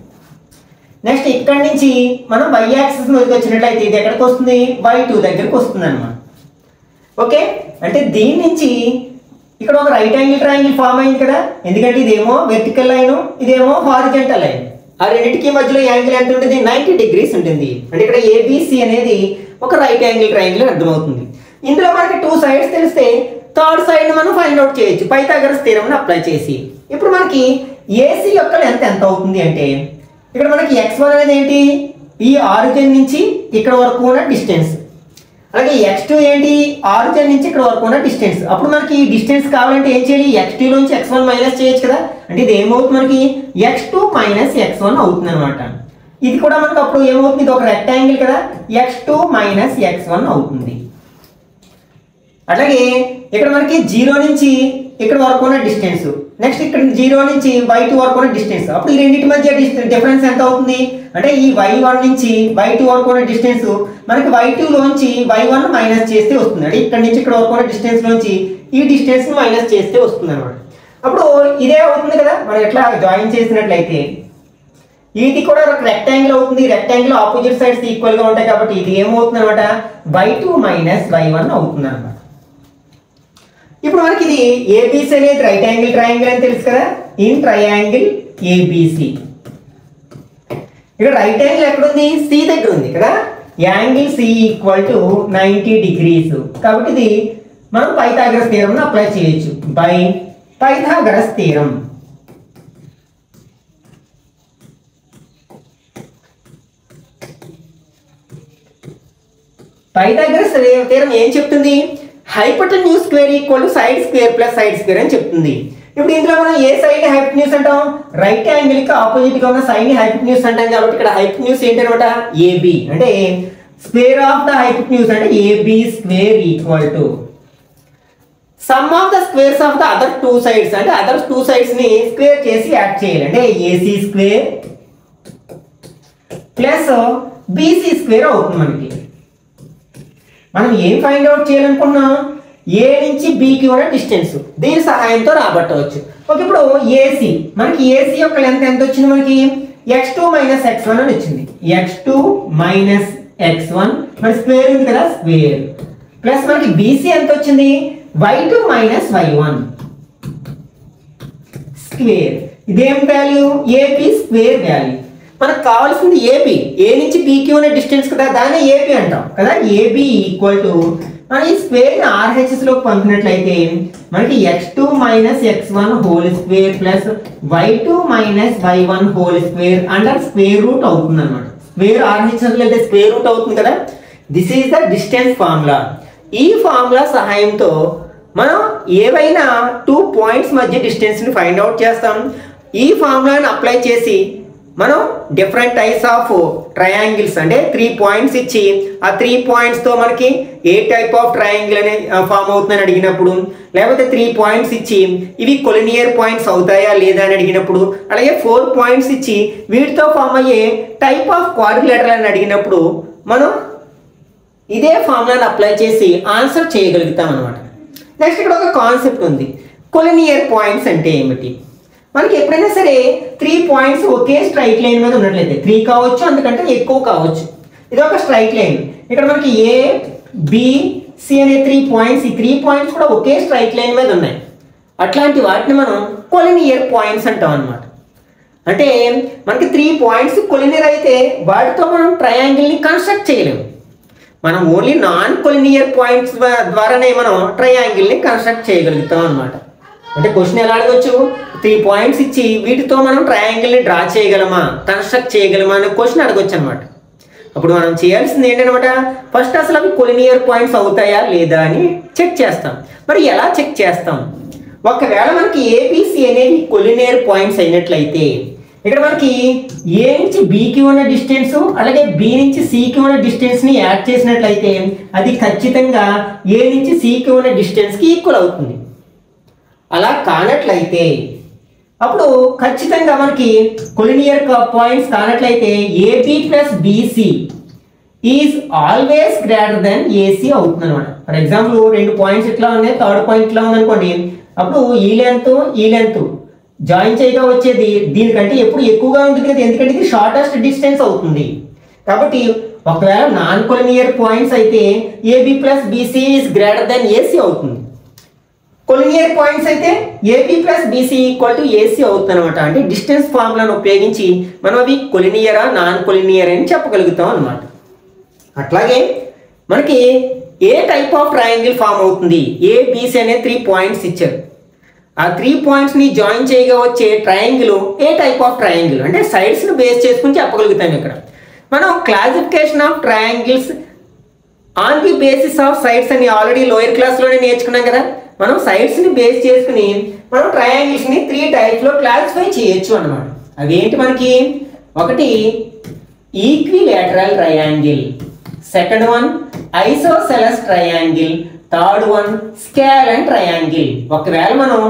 నెక్స్ట్ ఇక్కడ నుంచి మనం y యాక్సిస్ మీదకి వచ్చినట్లయితే ఇది ఎక్కడికి వస్తుంది? y2 దగ్గరికి వస్తుంది అన్నమాట. ఓకే, అంటే దీని నుంచి ఇక్కడ ఒక రైట్ యాంగిల్ ట్రయాంగిల్ ఫామ్ అయింది కదా, ఎందుకంటే ఇదేమో వెర్టికల్ లైన్, ఇదేమో హారిజంటల్ లైన్. ఆ రెండింటికి మధ్యలో యాంగిల్ ఎంత ఉంటుంది? 90 డిగ్రీస్ ఉంటుంది. అంటే ఇక్కడ ఏబిసి అనేది ఒక రైట్ యాంగిల్ ట్రయాంగిల్ అర్థమవుతుంది. ఇందులో మనకి 2 సైడ్స్ తెలిస్తే థర్డ్ సైడ్ మనం ఫైండ్ అవుట్ చేయొచ్చు పైథాగరస్ థీరంని అప్లై చేసి. ఇప్పుడు మనకి ఏసీ యొక్క లెంత్ ఎంత అవుతుంది అంటే, ఇక్కడ మనకి x1 అనేది ఏంటి? ఈ ఆరిజిన్ నుంచి ఇక్కడ వరకు ఉన్న డిస్టెన్స్. అలాగే x2 ఏంటి? ఆరిజిన్ నుంచి ఇక్కడ వరకు ఉన్న డిస్టెన్స్. అప్పుడు మనకి ఈ డిస్టెన్స్ కావాలంటే ఏం చేయాలి? x2 నుంచి x1 మైనస్ చేయొచ్చు కదా. అంటే ఇది ఏమవుతుంది? మనకి x2 మైనస్ x1 అవుతుంది అనమాట. ఇది కూడా మనకు అప్పుడు ఏమవుతుంది? ఇది ఒక రెక్టాంగిల్ కదా, x2 మైనస్ x1 అవుతుంది. అలాగే ఇక్కడ మనకి 0 నుంచి ఇక్కడ వరకు ఉన్న డిస్టెన్స్, నెక్స్ట్ ఇక్కడ 0 నుంచి y2 వరకు ఉన్న డిస్టెన్స్. అప్పుడు ఈ రెండింటి మధ్య డిఫరెన్స్ ఎంత అవుతుంది అంటే, ఈ y1 నుంచి y2 వరకు ఉన్న డిస్టెన్స్ మనకి y2 లోంచి y1 మైనస్ చేస్తే వస్తుంది. అంటే ఇక్కడ నుంచి ఇక్కడ వరకు ఉన్న డిస్టెన్స్ లోంచి ఈ డిస్టెన్స్ మైనస్ చేస్తే వస్తుంది అనమాట. అప్పుడు ఇదే అవుతుంది కదా, మనం ఎట్లా జాయిన్ చేసినట్లయితే ఇది కూడా ఒక రెక్టాంగిల్ అవుతుంది. రెక్టాంగిల్ ఆపోజిట్ సైడ్స్ ఈక్వల్ గా ఉంటాయి కాబట్టి ఇది ఏమవుతుంది అనమాట? y2 మైనస్ y1 అవుతుంది అనమాట. ఇప్పుడు మనకి ఇది ఏబిసి అనేది రైట్ యాంగిల్ ట్రయాంగిల్ అని తెలుసు కదా, ఇన్ ట్రయాంగిల్ ఏబిసి. ఇక్కడ రైట్ యాంగిల్ ఎక్కడ ఉంది? సి దగ్గర ఉంది కదా. Angle C equal to 90 degrees. కాబట్టి ఇది మనం పైథాగరస్ థీరం అప్లై చేయొచ్చు by Pythagoras theorem. Pythagoras theorem ఏం చెప్తుంది? Hypotenuse square equal to side square plus side square అని చెప్తుంది. ఇప్పుడు ఇందులో మనం ఏ సైడ్ హైపోటెన్యూస్ అంటాం? రైట్ యాంగిల్ కి ఆపోజిట్ గా ఉన్న సైడ్ ని హైపోటెన్యూస్ అంటాం. కాబట్టి ఇక్కడ హైపోటెన్యూస్ ఏంటి అనమాట? ఏబి. అంటే స్క్వేర్ ఆఫ్ ద హైపోటెన్యూస్ అంటే AB square equal to sum of the squares of the other 2 sides. అంటే అదర్ 2 సైడ్స్ ని స్క్వేర్ చేసి యాడ్ చేయాలి. అంటే AC square plus BC square అవుతుంది. మనకి మనం ఏం ఫైండ్ అవుట్ చేయాలనుకున్నాం? ఏ నుంచి బికి ఉన్న డిస్టెన్స్, దీని సహాయంతో రాబట్టవచ్చు. ఓకే, ఇప్పుడు ఏసీ మనకి ఏసీ యొక్క లెంత్ ఎంత వచ్చింది? మనకి x2 మైనస్ x1 అని వచ్చింది. x2 మైనస్ x1 మరి స్క్వేర్ ఉంది కదా, స్క్వేర్ ప్లస్ మనకి బీసీ ఎంత వచ్చింది? y2 minus y1 square. ఇదేం వాల్యూ? AP square value. మనకు కావాల్సింది ఏబి, ఏ నుంచి బికి ఉన్న డిస్టెన్స్ కదా, దాన్ని ఏబి అంటాం కదా. ఏబి ఈక్వల్ టు మనం ఈ స్క్వేర్ ని ఆర్హెచ్ఎస్ లోకి పంపినట్లయితే మనకి x2 minus x1 whole square plus y2 minus y1 whole square under square root అవుతుంది అనమాట. స్క్వేర్ ఆర్హెచ్ఎస్ లో అయితే స్క్వేర్ రూట్ అవుతుంది కదా. This is the distance formula. ఈ ఫార్ములా సహాయంతో మనం ఏవైనా 2 పాయింట్స్ మధ్య డిస్టెన్స్ ని ఫైండ్ అవుట్ చేస్తాం. ఈ ఫార్ములాని అప్లై చేసి మనం డిఫరెంట్ టైప్స్ ఆఫ్ ట్రయాంగిల్స్ అంటే 3 పాయింట్స్ ఇచ్చి ఆ 3 పాయింట్స్ తో మనకి ఏ టైప్ ఆఫ్ ట్రయాంగిల్ అనే ఫామ్ అవుతుందని అడిగినప్పుడు, లేకపోతే 3 పాయింట్స్ ఇచ్చి ఇవి కొలినియర్ పాయింట్స్ అవుతాయా లేదా అని అడిగినప్పుడు, అలాగే 4 పాయింట్స్ ఇచ్చి వీటితో ఫామ్ అయ్యే టైప్ ఆఫ్ క్వాడ్రిలేటరల్ అని అడిగినప్పుడు మనం ఇదే ఫార్ములాని అప్లై చేసి ఆన్సర్ చేయగలుగుతాం అనమాట. నెక్స్ట్ ఇక్కడ ఒక కాన్సెప్ట్ ఉంది, కొలినియర్ పాయింట్స్ అంటే ఏమిటి? మనకి ఎప్పుడైనా సరే 3 పాయింట్స్ ఒకే స్ట్రైట్ లైన్ మీద ఉన్నట్లయితే, 3 కావచ్చు అందుకంటే ఎక్కువ కావచ్చు, ఇది ఒక స్ట్రైట్ లైన్. ఇక్కడ మనకి ఏ బి సి అనే 3 పాయింట్స్, ఈ 3 పాయింట్స్ కూడా ఒకే స్ట్రైట్ లైన్ మీద ఉన్నాయి. అట్లాంటి వాటిని మనం కొలినియర్ పాయింట్స్ అంటాం అనమాట. అంటే మనకి 3 పాయింట్స్ కొలినియర్ అయితే వాటితో మనం ట్రయాంగిల్ని కన్స్ట్రక్ట్ చేయలేము. మనం ఓన్లీ నాన్ కొలినియర్ పాయింట్స్ ద్వారానే మనం ట్రయాంగిల్ని కన్స్ట్రక్ట్ చేయగలుగుతాం అనమాట. అంటే క్వశ్చన్ ఎలా అడగచ్చు, 3 పాయింట్స్ ఇచ్చి వీటితో మనం ట్రయాంగిల్ని డ్రా చేయగలమా, కన్స్ట్రక్ట్ చేయగలమా అనే క్వశ్చన్ అడగొచ్చు అనమాట. అప్పుడు మనం చేయాల్సింది ఏంటనమాట, ఫస్ట్ అసలు అవి కొలినియర్ పాయింట్స్ అవుతాయా లేదా అని చెక్ చేస్తాం. మరి ఎలా చెక్ చేస్తాం? ఒకవేళ మనకి ఏబిసి అనేవి కొలినియర్ పాయింట్స్ అయినట్లయితే ఇక్కడ మనకి ఏ నుంచి బికి ఉన్న డిస్టెన్స్ అలాగే బి నుంచి సికి ఉన్న డిస్టెన్స్ని యాడ్ చేసినట్లయితే అది ఖచ్చితంగా ఏ నుంచి సికి ఉన్న డిస్టెన్స్కి ఈక్వల్ అవుతుంది. అలా కానట్లయితే అప్పుడు ఖచ్చితంగా మనకి కొలినియర్ పాయింట్స్ కానట్లయితే AB plus BC is always greater then AC అవుతుంది అనమాట. ఫర్ ఎగ్జాంపుల్ 2 పాయింట్స్ ఇట్లా ఉన్నాయి, థర్డ్ పాయింట్ ఇట్లా ఉందనుకోండి, అప్పుడు ఈ లెంత్ జాయిన్ చేయగా వచ్చేది దీనికంటే ఎప్పుడు ఎక్కువగా ఉంటుంది కదా, ఎందుకంటే ఇది షార్టెస్ట్ డిస్టెన్స్ అవుతుంది. కాబట్టి ఒకవేళ నాన్ కొలినియర్ పాయింట్స్ అయితే AB plus BC is greater then AC అవుతుంది. కొలినియర్ పాయింట్స్ అయితే AB plus BC equal to AC అవుతుంది అనమాట. అంటే డిస్టెన్స్ ఫార్ములాను ఉపయోగించి మనం అవి కొలినియరా నాన్ కొలినియర్ అని చెప్పగలుగుతాం అనమాట. అట్లాగే మనకి ఏ టైప్ ఆఫ్ ట్రయాంగిల్ ఫామ్ అవుతుంది, ఏబిసి అనే 3 పాయింట్స్ ఇచ్చారు. ఆ 3 పాయింట్స్ని జాయిన్ చేయగా వచ్చే triangle A type of triangle అంటే సైడ్స్ని బేస్ చేసుకుని చెప్పగలుగుతాం. ఇక్కడ మనం classification of triangles on the basis of sides అని ఆల్రెడీ లోయర్ క్లాస్లోనే నేర్చుకున్నాం కదా. మనం సైడ్స్ని బేస్ చేసుకుని మనం ట్రయాంగిల్స్ని 3 టైప్స్లో క్లాసిఫై చేయొచ్చు అన్నమాట. అవేంటి మనకి, ఒకటి equilateral triangle, second one isosceles triangle, third one scalene triangle. ఒకవేళ మనం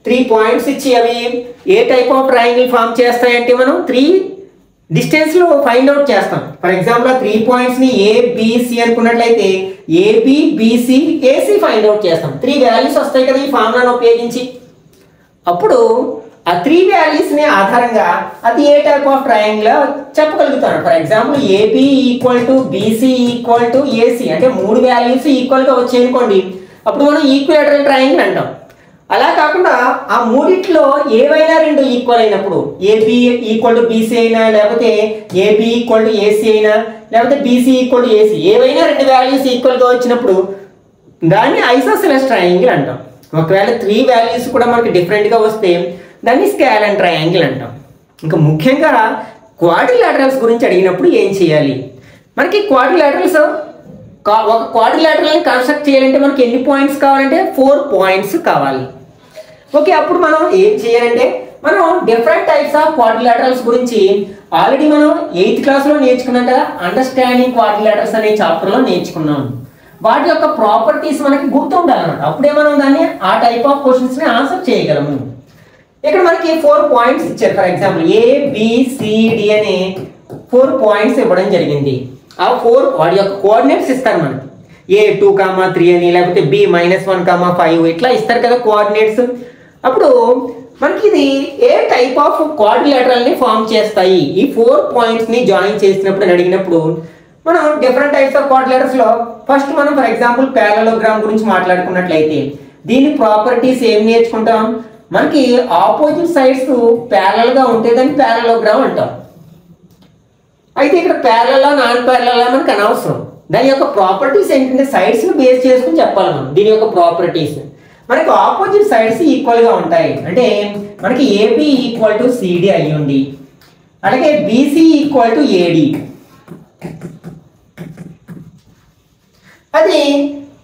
3 పాయింట్స్ ఇచ్చి అవి ఏ టైప్ ఆఫ్ ట్రయాంగిల్ ఫామ్ చేస్తాయంటే మనం 3 డిస్టెన్స్లో ఫైండ్ అవుట్ చేస్తాం. ఫర్ ఎగ్జాంపుల్ ఆ 3 పాయింట్స్ని ఏబిసి అనుకున్నట్లయితే AB BC AC find out చేస్తాం. 3 వాల్యూస్ వస్తాయి కదా ఈ ఫార్ములాను ఉపయోగించి. అప్పుడు ఆ 3 వాల్యూస్ని ఆధారంగా అది ఏ టైప్ ఆఫ్ ట్రయాంగిల్ చెప్పగలుగుతాను. For example AB equal to BC equal to AC అంటే 3 వాల్యూస్ ఈక్వల్గా వచ్చాయి అనుకోండి, అప్పుడు మనం ఈక్విలేటరల్ ట్రయాంగిల్ అంటాం. అలా కాకుండా ఆ మూడిట్లో ఏవైనా 2 ఈక్వల్ అయినప్పుడు, ఏబి ఈక్వల్ టు బీసీ అయినా, లేకపోతే ఏబి ఈక్వల్ టు ఏసీ అయినా, లేకపోతే బీసీ ఈక్వల్ టు ఏసీ, ఏవైనా 2 వాల్యూస్ ఈక్వల్గా వచ్చినప్పుడు దాన్ని ఐసోసెలస్ ట్రయాంగిల్ అంటాం. ఒకవేళ 3 వాల్యూస్ కూడా మనకి డిఫరెంట్గా వస్తే దాన్ని స్కేలన్ ట్రయాంగిల్ అంటాం. ఇంకా ముఖ్యంగా క్వాడ్రిలేటరల్స్ గురించి అడిగినప్పుడు ఏం చేయాలి, మనకి క్వాడ్రిలేటరల్స్ ఒక క్వాడ్రిలేటరల్ని కన్స్ట్రక్ట్ చేయాలంటే మనకి ఎన్ని పాయింట్స్ కావాలంటే 4 పాయింట్స్ కావాలి. ఓకే, అప్పుడు మనం ఏం చేయాలంటే మనం డిఫరెంట్ టైప్స్ ఆఫ్ క్వాడ్రిలేటరల్స్ గురించి ఆల్రెడీ మనం 8th క్లాస్లో నేర్చుకున్నాం కదా, అండర్స్టాండింగ్ క్వాడ్రిలేటరల్స్ అనే చాప్టర్లో నేర్చుకున్నాం. వాటి యొక్క ప్రాపర్టీస్ మనకి గుర్తుండాలన్నమాట. అప్పుడే మనం దాన్ని ఆ టైప్ ఆఫ్ క్వశ్చన్స్ని ఆన్సర్ చేయగలము. ఇక్కడ మనకి 4 పాయింట్స్ ఇచ్చారు. ఫర్ ఎగ్జాంపుల్ ఏబిసిడి అనే 4 పాయింట్స్ ఇవ్వడం జరిగింది. ఆ 4 వాటి యొక్క కోఆర్డినేట్స్ ఇస్తారు మనకి, A2, 3 అని, లేకపోతే B-1, 5 ఇట్లా ఇస్తారు కదా కోఆర్డినేట్స్. అప్పుడు మనకి ఇది ఏ టైప్ ఆఫ్ క్వాడ్రిలేటరల్ని ఫామ్ చేస్తాయి, ఈ 4 పాయింట్స్ని జాయిన్ చేసినప్పుడు అడిగినప్పుడు మనం డిఫరెంట్ టైప్స్ ఆఫ్ క్వాడ్రిలేటరల్స్లో ఫస్ట్ మనం ఫర్ ఎగ్జాంపుల్ ప్యారలోగ్రామ్ గురించి మాట్లాడుకున్నట్లయితే దీని ప్రాపర్టీస్ ఏం నేర్చుకుంటాం, మనకి ఆపోజిట్ సైడ్స్ ప్యారలల్గా ఉంటే దాన్ని ప్యారలోగ్రామ్ అంటాం. అయితే ఇక్కడ ప్యారలల్ నాన్ ప్యారలల్ మనకు అనవసరం. దాని యొక్క ప్రాపర్టీస్ ఏంటంటే సైడ్స్ని బేస్ చేసుకుని చెప్పాలి మనం. దీని యొక్క ప్రాపర్టీస్ మనకి ఆపోజిట్ సైడ్స్ ఈక్వల్గా ఉంటాయి. అంటే మనకి ఏబి ఈక్వల్ టు సిడి అయ్యుండి, అలాగే బీసీ ఈక్వల్ టు ఏడి, అది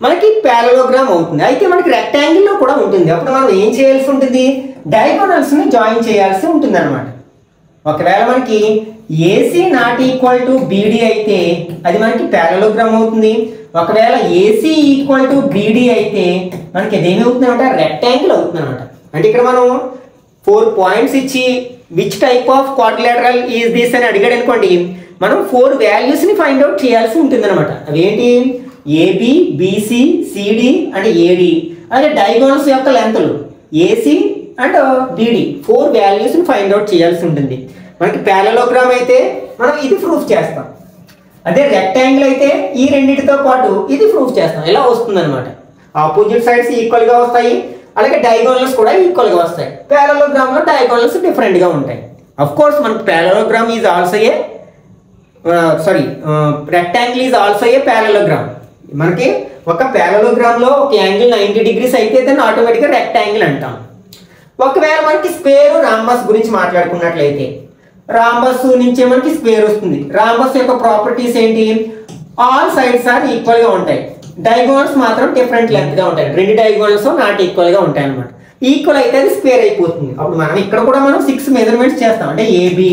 మనకి ప్యారలోగ్రామ్ అవుతుంది. అయితే మనకి రెక్టాంగిల్లో కూడా ఉంటుంది. అప్పుడు మనం ఏం చేయాల్సి ఉంటుంది, డయాగోనల్స్ని జాయిన్ చేయాల్సి ఉంటుంది అనమాట. ఒకవేళ మనకి AC not equal to beedi అయితే అది మనకి ప్యారలోగ్రామ్ అవుతుంది. ఒకవేళ ఏసీ ఈక్వల్ టు బీడీ అయితే మనకి అదేమవుతుంది అనమాట, రెక్టాంగిల్ అవుతుంది అనమాట. అంటే ఇక్కడ మనం 4 పాయింట్స్ ఇచ్చి which type of quadrilateral is this అని అడిగాడు అనుకోండి, మనం 4 వాల్యూస్ని ఫైండ్ అవుట్ చేయాల్సి ఉంటుంది అనమాట. అవేంటి, AB BC CD and AD, అలాగే డయాగోనల్స్ యొక్క లెంత్లు ఏసీ అండ్ బీడీ 4 వాల్యూస్ని ఫైండ్ అవుట్ చేయాల్సి ఉంటుంది. మనకి ప్యారలోగ్రామ్ అయితే మనం ఇది ప్రూఫ్ చేస్తాం, అదే రెక్టాంగిల్ అయితే ఈ రెండింటితో పాటు ఇది ప్రూఫ్ చేస్తాం. ఇలా వస్తుంది అనమాట. ఆపోజిట్ సైడ్స్ ఈక్వల్గా వస్తాయి, అలాగే డయాగోనల్స్ కూడా ఈక్వల్గా వస్తాయి. ప్యారలోగ్రామ్లో డయాగోనల్స్ డిఫరెంట్గా ఉంటాయి. అఫ్ కోర్స్ మనకి parallelogram is also a sorry rectangle is also a parallelogram. మనకి ఒక ప్యారలోగ్రామ్లో ఒక యాంగిల్ 90 degrees అయితే దాన్ని ఆటోమేటిక్గా రెక్టాంగిల్ అంటాం. ఒకవేళ మనకి స్క్వేర్ రాంబస్ గురించి మాట్లాడుకున్నట్లయితే రాంబస్ నుంచే మనకి స్క్వేర్ వస్తుంది. రాంబస్ యొక్క ప్రాపర్టీస్ ఏంటి? ఆల్ సైడ్స్ ఆర్ ఈక్వల్గా ఉంటాయి, డయాగోనల్స్ మాత్రం డిఫరెంట్ లెంత్గా ఉంటాయి. రెండు డయాగోనల్స్ నాట్ ఈక్వల్గా ఉంటాయి అనమాట. ఈక్వల్ అయితే అది స్క్వేర్ అయిపోతుంది. అప్పుడు మనం ఇక్కడ కూడా మనం 6 మెజర్మెంట్స్ చేస్తాం. అంటే ఏబి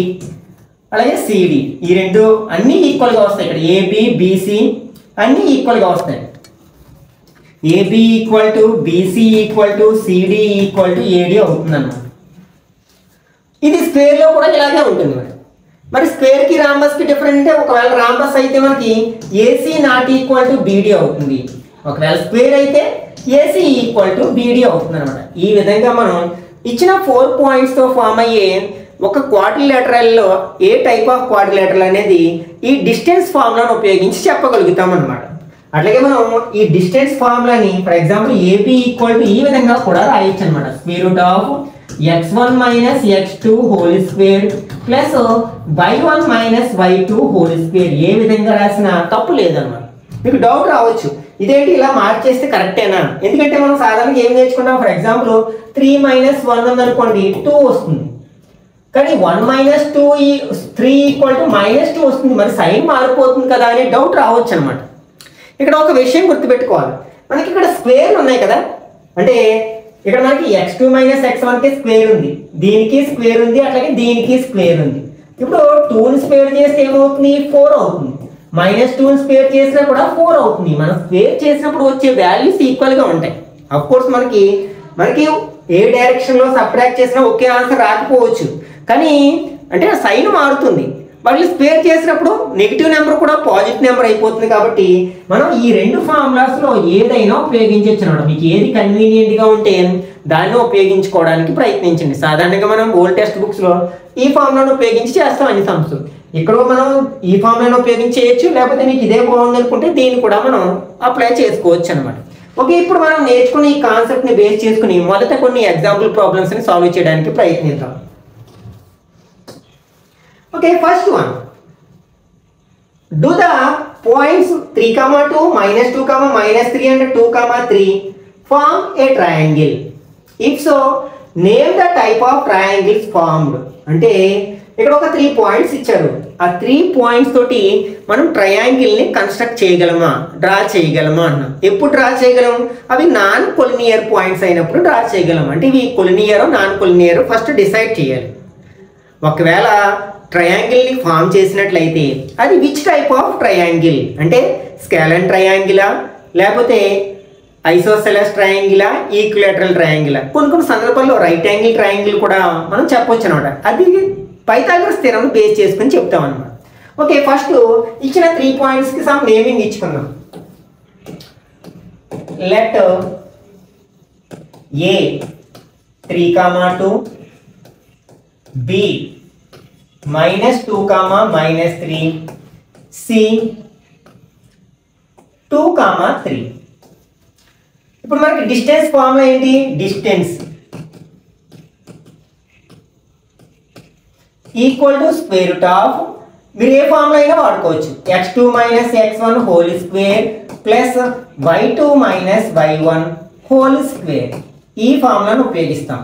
అలాగే సిడి ఈ రెండు అన్నీ ఈక్వల్గా వస్తాయి. ఇక్కడ ఏబి బిసి అన్నీ ఈక్వల్గా వస్తాయి. AB equal to BC equal to CD equal to AD అవుతుంది అన్నమాట. ఇది స్క్వేర్లో కూడా ఇలాగే ఉంటుంది. మరి స్క్వేర్కి రాంబస్కి డిఫరెంట్ అంటే ఒకవేళ రాంబస్ అయితే మనకి AC not equal to beedi అవుతుంది. ఒకవేళ స్క్వేర్ అయితే ఏసీ ఈక్వల్ టు బీడీ అవుతుంది అనమాట. ఈ విధంగా మనం ఇచ్చిన 4 పాయింట్స్తో ఫామ్ అయ్యే ఒక క్వాడ్రిలేటరల్లో ఏ టైప్ ఆఫ్ క్వాడ్రిలేటరల్ అనేది ఈ డిస్టెన్స్ ఫార్ములాను ఉపయోగించి చెప్పగలుగుతాం అనమాట. అట్లాగే మనం ఈ డిస్టెన్స్ ఫార్ములాని for example AB equal to ఈ విధంగా కూడా రాయొచ్చు అనమాట. Square root of x1 minus x2 whole square plus y1 minus y2 whole square. ఏ విధంగా రాసినా తప్పు లేదన్నమాట. మీకు డౌట్ రావచ్చు, ఇదేంటి ఇలా మార్చేస్తే కరెక్టేనా? ఎందుకంటే మనం సాధారణంగా ఏం నేర్చుకుంటాం, ఫర్ ఎగ్జాంపుల్ 3 మైనస్ 1 ఉందనుకోండి 2 వస్తుంది. కానీ 1 మైనస్ 2 3 ఈక్వల్ టు మైనస్ 2 వస్తుంది. మరి సైన్ మారిపోతుంది కదా అనే డౌట్ రావచ్చు అనమాట. ఇక్కడ ఒక విషయం గుర్తుపెట్టుకోవాలి, మనకి ఇక్కడ స్క్వేర్లు ఉన్నాయి కదా, అంటే ఇక్కడ మనకి x2 మైనస్ x1కి స్క్వేర్ ఉంది, దీనికి స్క్వేర్ ఉంది, అట్లాగే దీనికి స్క్వేర్ ఉంది. ఇప్పుడు 2ని స్క్వేర్ చేస్తే ఏమవుతుంది? 4 అవుతుంది. మైనస్ 2ని స్క్వేర్ చేసినా కూడా 4 అవుతుంది. మనం స్క్వేర్ చేసినప్పుడు వచ్చే వాల్యూస్ ఈక్వల్గా ఉంటాయి. అఫ్ కోర్స్ మనకి ఏ డైరెక్షన్లో సబ్ట్రాక్ట్ చేసినా ఒకే ఆన్సర్ రాకపోవచ్చు, కానీ అంటే సైన్ మారుతుంది. బట్ స్క్వేర్ చేసినప్పుడు నెగిటివ్ నెంబర్ కూడా పాజిటివ్ నెంబర్ అయిపోతుంది. కాబట్టి మనం ఈ రెండు ఫార్ములాస్లో ఏదైనా ఉపయోగించవచ్చు అనమాట. మీకు ఏది కన్వీనియంట్గా ఉంటే దాన్ని ఉపయోగించుకోవడానికి ప్రయత్నించండి. సాధారణంగా మనం ఓల్డ్ టెక్స్ట్ బుక్స్లో ఈ ఫార్ములాను ఉపయోగించి చేస్తాం అన్ని సమ్స్. ఇక్కడ మనం ఈ ఫార్ములాను ఉపయోగించి చేయొచ్చు, లేకపోతే మీకు ఇదే బాగుంది అనుకుంటే దీన్ని కూడా మనం అప్లై చేసుకోవచ్చు అనమాట. ఓకే, ఇప్పుడు మనం నేర్చుకున్న ఈ కాన్సెప్ట్ని బేస్ చేసుకుని మొదట కొన్ని ఎగ్జాంపుల్ ప్రాబ్లమ్స్ని సాల్వ్ చేయడానికి ప్రయత్నిద్దాం. Okay, first one. Do the points 3, 2, -2, -3 and 2, 3 form a triangle? If so, name the type of triangles formed. అంటే ఇక్కడ ఒక 3 పాయింట్స్ ఇచ్చారు. ఆ 3 పాయింట్స్ తోటి మనం ట్రయాంగిల్ని కన్స్ట్రక్ట్ చేయగలమా, డ్రా చేయగలమా అన్నాం. ఎప్పుడు డ్రా చేయగలం? అవి నాన్ కొలినియర్ పాయింట్స్ అయినప్పుడు డ్రా చేయగలం. అంటే ఇవి collinear non collinear first decide చేయాలి. ఒకవేళ ట్రయాంగిల్ని ఫామ్ చేసినట్లయితే అది విచ్ టైప్ ఆఫ్ ట్రయాంగిల్ అంటే స్కేలన్ ట్రయాంగిలా, లేకపోతే ఐసోసెలస్ ట్రయాంగిలా, ఈక్విలేటరల్ ట్రయాంగిలా. కొన్ని సందర్భాల్లో రైట్ యాంగిల్ ట్రయాంగిల్ కూడా మనం చెప్పొచ్చు అనమాట. అది పైథాగరస్ థియరం బేస్ చేసుకుని చెప్తాం అనమాట. ఓకే, ఫస్ట్ ఇచ్చిన 3 పాయింట్స్కి సమ్ నేమింగ్ ఇచ్చుకుందాం. లెట్ ఏ 3, 2, బి -2, -3, సి 2, 3. ఇప్పుడు మనకి డిస్టెన్స్ ఫార్ములా ఏంటి? Distance equal to square root of, మీరు ఏ ఫార్ములా అయినా వాడుకోవచ్చు, x2 minus x1 whole square plus y2 minus y1 whole square. ఈ ఫార్ములాను ఉపయోగిస్తాం.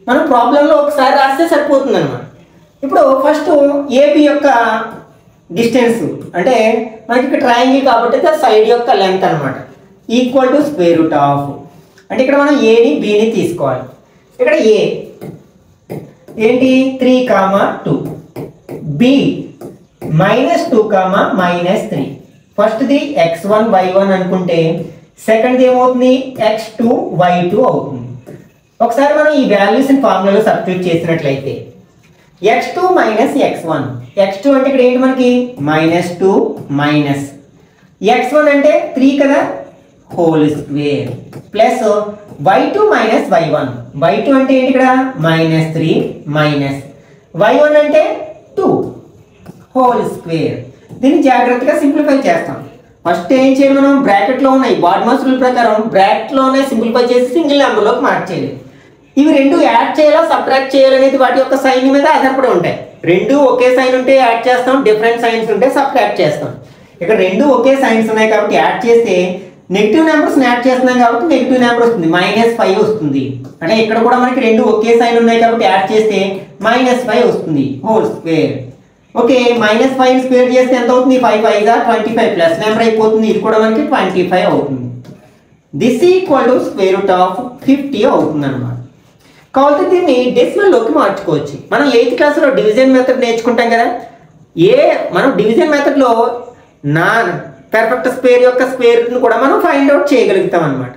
మనం ప్రాబ్లంలో ఒకసారి రాస్తే సరిపోతుంది అనమాట. ఇప్పుడు ఫస్ట్ ఏబి యొక్క డిస్టెన్స్ అంటే మనకి ఇక్కడ ట్రయాంగిల్ కాబట్టి సైడ్ యొక్క లెంత్ అనమాట, equal to square root of. అంటే ఇక్కడ మనం ఏని బిని తీసుకోవాలి. ఇక్కడ ఏ ఏంటి? 3, 2, బి -2, -3. ఫస్ట్ది x1 y1 అనుకుంటే సెకండ్ది ఏమవుతుంది? x2 y2 అవుతుంది. ఒకసారి మనం ఈ వాల్యూస్ని ఫార్ములాలో సబ్స్టిట్యూట్ చేసినట్లయితే x2 మైనస్ x1, x2 అంటే ఇక్కడ ఏంటి మనకి? -2 మైనస్ x1 అంటే 3 కదా, whole square plus y2 minus y1, y2 అంటే ఏంటి ఇక్కడ? -3 మైనస్ y1 అంటే 2 హోల్ స్క్వేర్. దీన్ని జాగ్రత్తగా సింప్లిఫై చేస్తాం. ఫస్ట్ ఏం చేయాలి? మనం బ్రాకెట్లో ఉన్నాయి బాడ్మాస్ రూల్ ప్రకారం బ్రాకెట్లోనే సింప్లిఫై చేసి సింగిల్ నెంబర్లోకి మార్చేయాలి. ఇవి రెండు యాడ్ చేయాలా సబ్ట్రాక్ట్ చేయాలనేది వాటి యొక్క సైన్ మీద ఆధారపడి ఉంటాయి. రెండు ఒకే సైన్ ఉంటే యాడ్ చేస్తాం, డిఫరెంట్ సైన్స్ ఉంటే సబ్ట్రాక్ట్ చేస్తాం. ఇక్కడ రెండు ఒకే సైన్స్ ఉన్నాయి కాబట్టి యాడ్ చేస్తే నెగిటివ్ నెంబర్స్ యాడ్ చేస్తున్నాం కాబట్టి నెగిటివ్ నెంబర్ వస్తుంది, -5 వస్తుంది. అంటే ఇక్కడ కూడా మనకి రెండు ఒకే సైన్ ఉన్నాయి కాబట్టి యాడ్ చేస్తే -5 వస్తుంది హోల్ స్క్వేర్. ఓకే, -5 స్క్వేర్ చేస్తే ఎంత అవుతుంది? 5 5 25 ప్లస్ నెంబర్ అయిపోతుంది. ఇది కూడా మనకి 25 అవుతుంది. This equal to square root of 50 అవుతుంది అన్నమాట. కాబట్టి దీన్ని డెసిమల్ లోకి మార్చుకోవచ్చు. మనం 8th క్లాస్లో డివిజన్ మెథడ్ నేర్చుకుంటాం కదా. మనం డివిజన్ మెథడ్లో నాన్ పర్ఫెక్ట్ స్క్వేర్ యొక్క స్క్వేర్ రూట్ను కూడా మనం ఫైండ్ అవుట్ చేయగలుగుతాం అన్నమాట.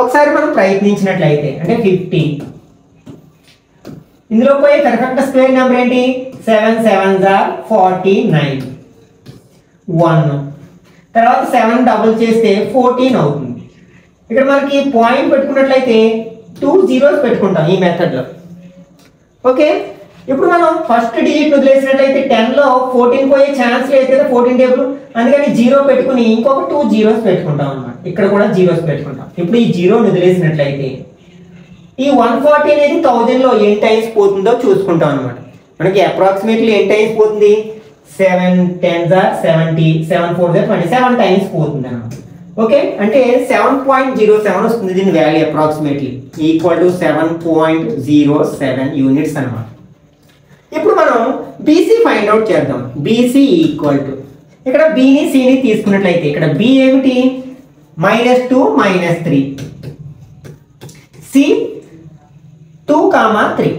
ఒకసారి మనం ప్రయత్నించినట్లయితే అంటే 50 ఇందులో పోయి పర్ఫెక్ట్ స్క్వేర్ నెంబర్ ఏంటి? 7 7s are 49 1 తర్వాత 7 డబుల్ చేస్తే 14 అవుతుంది. ఇక్కడ మనకి పాయింట్ పెట్టుకున్నట్లయితే 2 zeros పెట్టుకుంటాం ఈ మెథడ్లో. ఓకే, ఇప్పుడు మనం ఫస్ట్ డిజిట్ వదిలేసినట్లయితే 10లో 14 పోయే ఛాన్స్ లేదు కదా 14 టేబుల్, అందుకని 0 పెట్టుకుని ఇంకొక 2 zeros పెట్టుకుంటాం అన్నమాట. ఇక్కడ కూడా zeros పెట్టుకుంటాం. ఇప్పుడు ఈ 0 వదిలేసినట్లయితే ఈ 140 అనేది 1000లో ఎన్ని టైమ్స్ పోతుందో చూసుకుంటాం అన్నమాట. మనకి అప్రాక్సిమేట్లీ ఎన్ని టైమ్స్ పోతుంది? 7 10s are 70 7 4s are 27 times పోతుంది అన్నమాట. ఓకే, అంటే 7.07 వస్తుంది దీని value approximately equal to 7.07 units అన్నమాట. ఇప్పుడు మనం బీసీ ఫైండ్ అవుట్ చేద్దాం. బీసీ ఈక్వల్ టు ఇక్కడ బీని సిని తీసుకున్నట్లయితే ఇక్కడ బి ఏమిటి? -2 -3 సి 2, 3.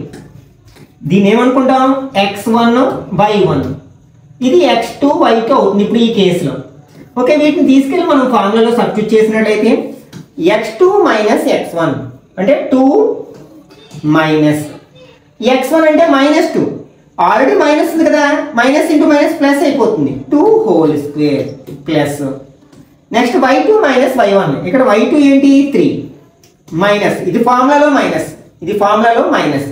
దీన్ని ఏమనుకుంటాం? x1 y1 ఇది x2 y2 అవుతుంది ఇప్పుడు ఈ కేసులో. ఓకే, వీటిని తీసుకెళ్ళి మనం ఫార్ములాలో సబ్స్టిట్యూట్ చేసినట్లయితే x2 - x1 అంటే 2 మైనస్ x1 అంటే -2 ఆల్రెడీ మైనస్ ఉంది కదా, మైనస్ ఇంటూ మైనస్ ప్లస్ అయిపోతుంది 2 whole square plus next y2 - y1 ఇక్కడ y2 ఏంటి? 3 మైనస్ ఇది ఫార్ములాలో మైనస్, ఇది ఫార్ములాలో మైనస్.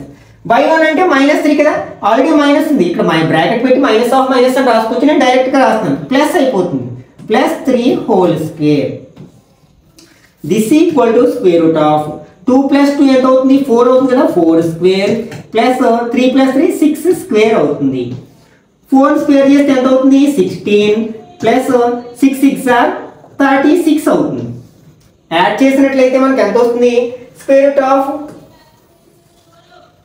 y1 అంటే -3 కదా, ఆల్రెడీ మైనస్ ఉంది, ఇక్కడ బ్రాకెట్ పెట్టి మైనస్ ఆఫ్ మైనస్ అని రాసుకోవచ్చు. నేను డైరెక్ట్గా రాస్తాను, ప్లస్ అయిపోతుంది +3 whole square. This equal to square root of 2 + 2 ఎంత అవుతుంది? 4 అవుతుంది కదా, 4 స్క్వేర్ ప్లస్ 3 + 3 6 స్క్వేర్ అవుతుంది. 4 స్క్వేర్ చేస్తే ఎంత అవుతుంది? 16 ప్లస్ 6 6 are 36 అవుతుంది. యాడ్ చేసినట్లయితే మనకి ఎంత వస్తుంది? స్క్వేర్ రూట్ ఆఫ్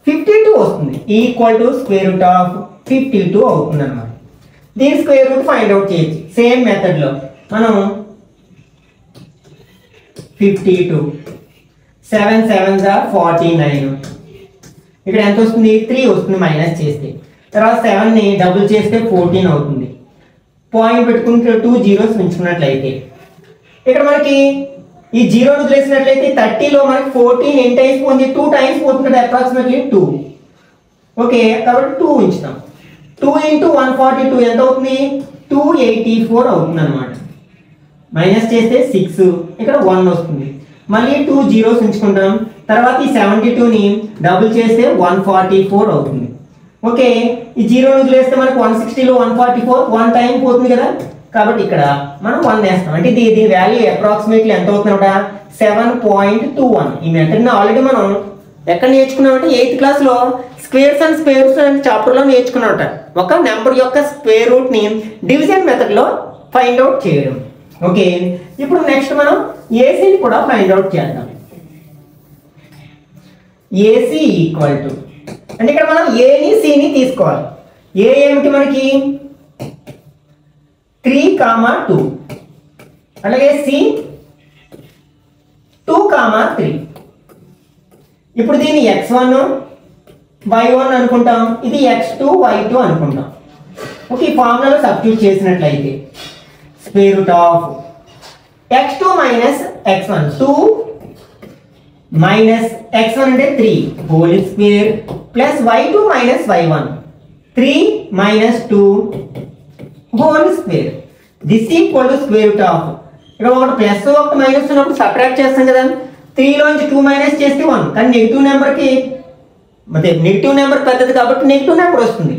52 వస్తుంది. Equal to square root of 52 అవుతుంది అన్నమాట. దీని స్క్వేర్ రూట్ ఫైండ్ అవుట్ చేయొచ్చు సేమ్ మెథడ్లో. మనం 52 7 7s are 49 ఇక్కడ ఎంత వస్తుంది? 3 వస్తుంది మైనస్ చేస్తే. తర్వాత 7ని డబుల్ చేస్తే 14 అవుతుంది. పాయింట్ పెట్టుకుంటే 2 zeros ఉంచుకున్నట్లయితే ఇక్కడ మనకి ఈ 0 వదిలేసినట్లయితే 30లో మనకి 14 ఎన్ని టైమ్స్ పోతుంది? 2 టైమ్స్ పోతుంది అప్రాక్సిమేట్లీ 2. ఓకే, కాబట్టి 2 ఉంచుతాం. 2 × 142 ఎంత అవుతుంది? 284 అవుతుంది అనమాట. మైనస్ చేస్తే 6 ఇక్కడ 1 వస్తుంది. మళ్ళీ 2 zeros ఉంచుకుంటాం. తర్వాత ఈ 72ని డబుల్ చేస్తే 144 అవుతుంది. ఓకే, ఈ 0 వదిలేస్తే మనకు 160లో 144 1 టైం పోతుంది కదా, కాబట్టి ఇక్కడ మనం 1 వేస్తాం. అంటే దీని వాల్యూ అప్రాక్సిమేట్లీ ఎంత అవుతుందన్నమాట? 7.21. ఈ మెథడ్ని ఆల్రెడీ మనం ఎక్కడ నేర్చుకున్నామంటే 8th క్లాస్లో స్క్వేర్స్ అండ్ స్క్వేర్స్ అండ్ చాప్టర్లో నేర్చుకున్నామట. ఒక నెంబర్ యొక్క స్క్వేర్ రూట్ని డివిజన్ మెథడ్లో ఫైండ్ అవుట్ చేయడం. ఓకే, ఇప్పుడు నెక్స్ట్ మనం ఏసీని కూడా ఫైండ్ అవుట్ చేద్దాం. ఏసీ ఈక్వల్ టు అంటే ఇక్కడ మనం ఏని సిని తీసుకోవాలి. ఏ ఏమిటి మనకి? 3, 2 అలాగే సి 2, 3. ఇప్పుడు దీన్ని x1 y1 అనుకుంటాం, ఇది x2 y2 అనుకుంటాం. ఓకే, ఈ ఫార్ములాలో సబ్స్టిట్యూట్ చేసినట్లయితే square root of x2 - x1 2 minus x1 అంటే 3 whole square plus y2 - y1 3 - 2 whole square. This equal to square root of ఇక్కడ ఒకటి ప్లస్ ఒకటి మైనస్ ఉన్నప్పుడు సబ్ట్రాక్ట్ చేస్తాం కదా, 3లోంచి 2 మైనస్ చేస్తే 1, కానీ నెగిటివ్ నెంబర్కి అంటే నెగిటివ్ నెంబర్ పెద్దది కాబట్టి నెగిటివ్ నెంబర్ వస్తుంది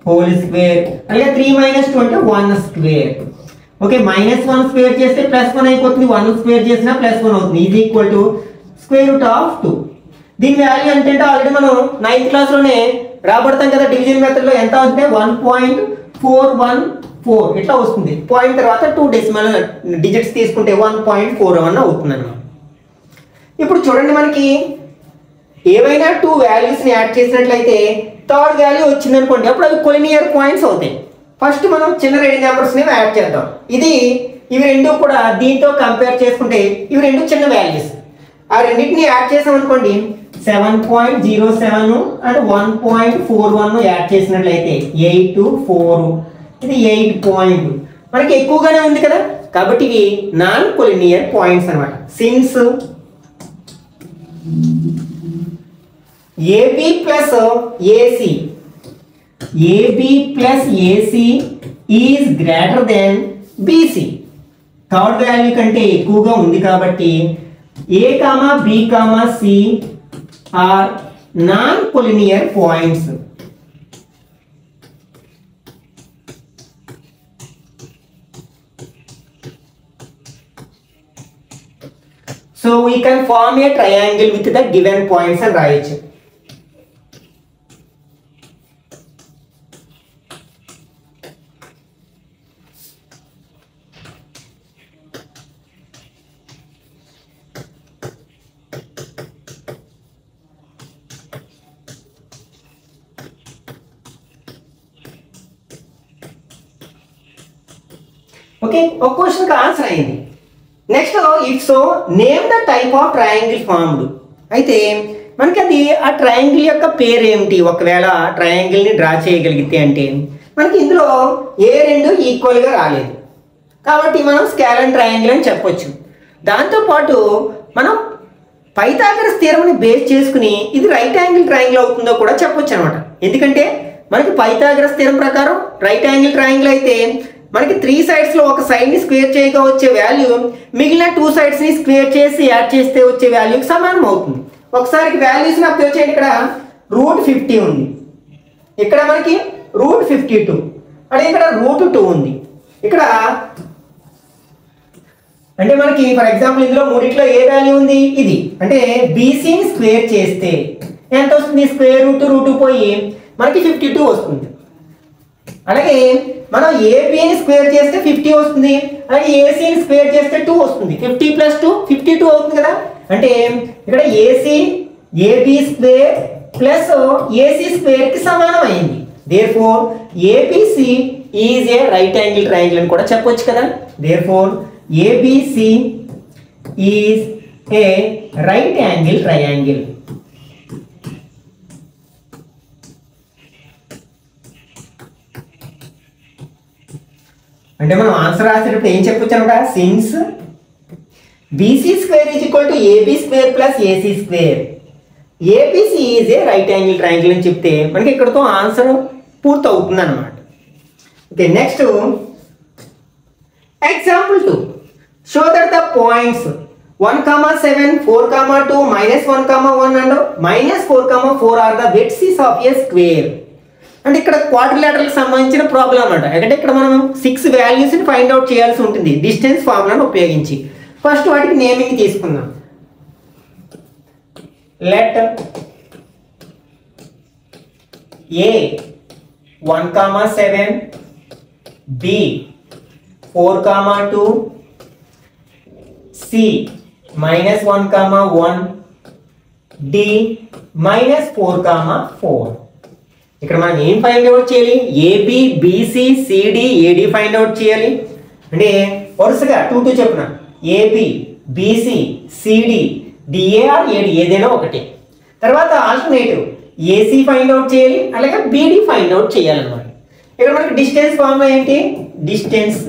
హోల్ స్క్వేర్. అలాగే 3 - 2 అంటే 1 స్క్వేర్. ఓకే, -1 స్క్వేర్ చేస్తే +1 అయిపోతుంది, 1 స్క్వేర్ చేసినా +1 అవుతుంది. ఇది equal to square root of 2. దీని వాల్యూ అంటే ఆల్రెడీ మనం 9th క్లాస్లోనే రాబడతాం కదా డివిజన్ మెథడ్లో, ఎంత అవుతుంది 1.414 ఇట్లా వస్తుంది. పాయింట్ తర్వాత 2 డెసిమల్ డిజిట్స్ తీసుకుంటే 1.41 అవుతుంది అన్నమాట. ఇప్పుడు చూడండి, మనకి ఏవైనా 2 వాల్యూస్ని యాడ్ చేసినట్లయితే థర్డ్ వాల్యూ వచ్చింది అనుకోండి, అప్పుడు అవి కొలినియర్ పాయింట్స్ అవుతాయి. ఫస్ట్ మనం చిన్న 2 నెంబర్స్ని యాడ్ చేద్దాం. ఇవి రెండు కూడా దీంతో కంపేర్ చేసుకుంటే ఇవి రెండు చిన్న వాల్యూస్. ఆ రెండింటిని యాడ్ చేసాం అనుకోండి, 7.07 అండ్ 1.41 యాడ్ చేసినట్లయితే 8 4 ఇది 8 పాయింట్. మనకి ఎక్కువగానే ఉంది కదా, కాబట్టి ఇవి నాన్ కొలినియర్ పాయింట్స్ అనమాట. Since AB plus AC is greater than BC. Third value కంటే ఎక్కువగా ఉంది కాబట్టి A, B, C are non collinear points. So we can form a triangle with the given points and రాయొచ్చు. Okay, ఒక క్వశ్చన్కి answer అయింది. Next, if so name the type of triangle formed. అయితే మనకి అది ఆ ట్రయాంగిల్ యొక్క పేరు ఏమిటి, ఒకవేళ ట్రయాంగిల్ని డ్రా చేయగలిగితే అంటే మనకి ఇందులో ఏ రెండు ఈక్వల్గా రాలేదు కాబట్టి మనం స్కేలర్ ట్రయాంగిల్ అని చెప్పొచ్చు. దాంతోపాటు మనం పైథాగరస్ థియరమ్ని బేస్ చేసుకుని ఇది రైట్ యాంగిల్ ట్రయాంగిల్ అవుతుందో కూడా చెప్పొచ్చు అనమాట. ఎందుకంటే మనకి పైథాగరస్ థియరం ప్రకారం రైట్ యాంగిల్ ట్రయాంగిల్ అయితే మనకి 3 sides ఒక సైడ్ని స్క్వేర్ చేయగా వచ్చే వాల్యూ మిగిలిన 2 sidesని స్క్వేర్ చేసి యాడ్ చేస్తే వచ్చే వాల్యూకి సమానం అవుతుంది. ఒకసారి వాల్యూస్ని అబ్జర్వ్ చేయండి. ఇక్కడ √50 ఉంది, ఇక్కడ మనకి √52, అంటే ఇక్కడ √2 ఉంది. ఇక్కడ అంటే మనకి ఫర్ ఎగ్జాంపుల్ ఇందులో మూడిట్లో ఏ వాల్యూ ఉంది, ఇది. అంటే బీసీని స్క్వేర్ చేస్తే ఎంత వస్తుంది, స్క్వేర్ రూట్ రూట్ పోయి మనకి 52 వస్తుంది. అలాగే మనం ఏబిని స్క్వేర్ చేస్తే 50 వస్తుంది, అలాగే ఏసీని స్క్వేర్ చేస్తే 2 వస్తుంది. 50 + 2 52 అవుతుంది కదా. అంటే ఇక్కడ ఏబి స్క్వేర్ ప్లస్ ఏసీ స్క్వేర్కి సమానం అయింది. Therefore ABC is a right angle triangle అని కూడా చెప్పొచ్చు కదా. Therefore ABC is a right angle triangle. అంటే మనం ఆన్సర్ రాసేటప్పుడు ఏం చెప్పొచ్చు అనమాట, since BC square is equal to AB square plus AC square ABC is a right angle triangle అని చెప్తే మనకి ఇక్కడతో ఆన్సర్ పూర్తి అవుతుంది అనమాట. Okay, next example 2. Show that the points 1, 7, 4, 2, -1, 1 and -4, 4 are the vertices of a square. అంటే ఇక్కడ క్వాడ్రిలేటరల్కి సంబంధించిన ప్రాబ్లం అనమాట. అంటే ఇక్కడ మనం 6 వాల్యూస్ని ఫైండ్ అవుట్ చేయాల్సి ఉంటుంది డిస్టెన్స్ ఫార్ములాను ఉపయోగించి. ఫస్ట్ వాటికి నేమింగ్ తీసుకుందాం. Let A 1, 7, B 4, 2, C -1, 1, D -4, 4. ఇక్కడ మనం ఏం ఫైండ్ అవుట్ చేయాలి, AB BC CD AD find out చేయాలి. అంటే వరుసగా 2, 2 చెప్పున AB BC CD DA or AD ఏదైనా ఒకటి. తర్వాత ఆల్టర్నేటివ్ ఏసీ ఫైండ్ అవుట్ చేయాలి, అలాగే బిడి ఫైండ్ అవుట్ చేయాలన్నమాట. ఇక్కడ మనకి డిస్టెన్స్ ఫార్ములా ఏంటి, distance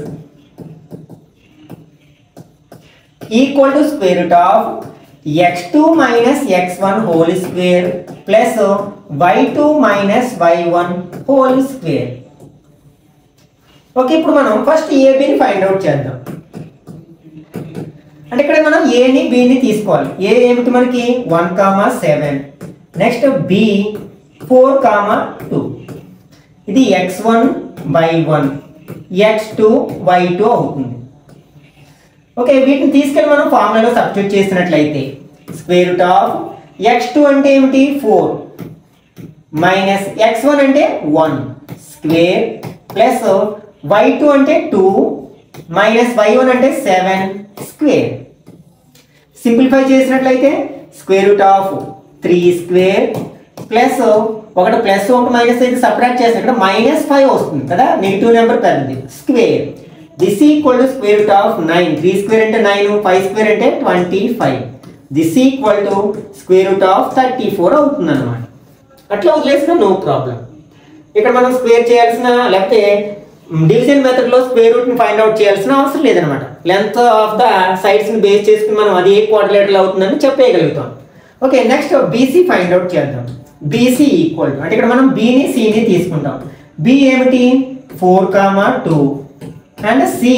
equal to square root of x2 - x1 whole square plus y2 - y1 whole square. Okay, ఇప్పుడు మనం ఫస్ట్ ఏబిని ఫైండ్ అవుట్ చేద్దాం. అంటే ఇక్కడ మనం ఏని బిని తీసుకోవాలి. ఏ ఏమిటి మనకి 1, 7, నెక్స్ట్ బి 4, 2, ఇది x1 y1 x2 y2 అవుతుంది. ఓకే, వీటిని తీసుకెళ్ళి మనం ఫార్ములాలో సబ్స్టిట్యూట్ చేసినట్లయితే స్క్వేర్ రూట్ ఆఫ్ x2 అంటే ఏమిటి 4 మైనస్ x1 అంటే 1 స్క్వేర్ ప్లస్ y2 అంటే 2 మైనస్ y1 అంటే 7 స్క్వేర్. సింప్లిఫై చేసినట్లయితే square root of 3 square plus ఒకటి ప్లస్ ఒకటి మైనస్ అయితే సపరేట్ చేస్తే ఇక్కడ -5 వస్తుంది కదా, నెగిటివ్ నెంబర్ పెద్దది square. This equal to square root of 9. 3 square అంటే 9, 5 స్క్వేర్ అంటే 25. This equal to square root of 34 అవుతుంది అనమాట. అట్లా వదిలేసిన నో ప్రాబ్లం. ఇక్కడ మనం స్క్వేర్ చేయాల్సిన లేకపోతే డివిజన్ మెథడ్ లో స్క్వేర్ రూట్ ని ఫైండ్ అవుట్ చేయాల్సిన అవసరం లేదనమాట. లెంత్ ఆఫ్ ద సైడ్స్ ని బేస్ చేసుకుని మనం అది ఏ క్వాడ్రిలేటరల్ అవుతుందని చెప్పేయగలుగుతాం. Okay, next BC find out చేద్దాం. బీసీ ఈక్వల్ టు అంటే ఇక్కడ మనం బిని సిని తీసుకుంటాం. బి ఏమిటి 4, 2 అండ్ సి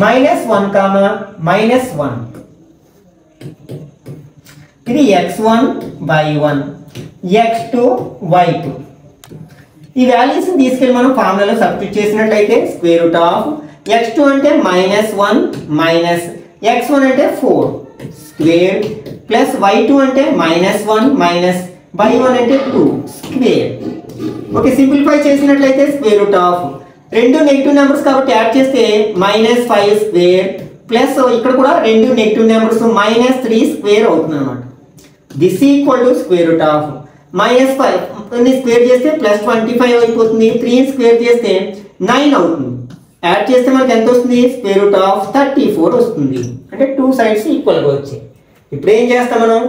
-1, -1. ఇది x1 y1 x2 y2. ఈ వాల్యూస్ తీసుకెళ్ళి మనం ఫార్ములాలో సబ్స్టిట్యూట్ చేసినట్లయితే స్క్వేర్ రూట్ ఆఫ్ x2 అంటే -1 మైనస్ x1 అంటే 4 స్క్వేర్ ప్లస్ y2 అంటే -1 మైనస్ y1 అంటే 2 స్క్వేర్. ఓకే, సింప్లిఫై చేసినట్లయితే స్క్వేర్ రూట్ ఆఫ్ రెండు నెగిటివ్ నెంబర్స్ కాబట్టి యాడ్ చేస్తే -5 స్క్వేర్ ప్లస్ ఇక్కడ కూడా రెండు నెగిటివ్ నెంబర్స్ -3 స్క్వేర్ అవుతుంది అనమాట. This equal to square root of -5 square చేస్తే +25 అయిపోతుంది, 3 స్క్వేర్ చేస్తే 9 అవుతుంది. యాడ్ చేస్తే మనకి ఎంత వస్తుంది, స్క్వేర్ రూట్ ఆఫ్ 34 వస్తుంది. అంటే 2 సైడ్స్ ఈక్వల్గా వచ్చాయి. ఇప్పుడు ఏం చేస్తాం మనం,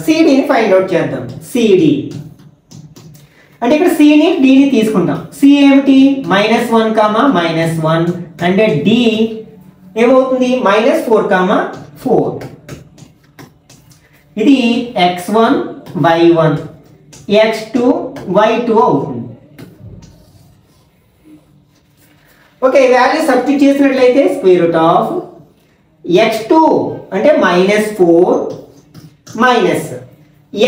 సిడిని ఫైండ్ అవుట్ చేద్దాం. సిడి అంటే ఇక్కడ సిని డిని తీసుకుంటాం. సి ఏమిటి -1, -1 అంటే డి ఏమవుతుంది -4, 4. ఇది x1 y1 x2 y2 అవుతుంది. ఓకే, వాల్యూ సబ్స్టిట్యూట్ చేసినట్లయితే స్క్వేర్ రూట్ ఆఫ్ x2 అంటే -4 మైనస్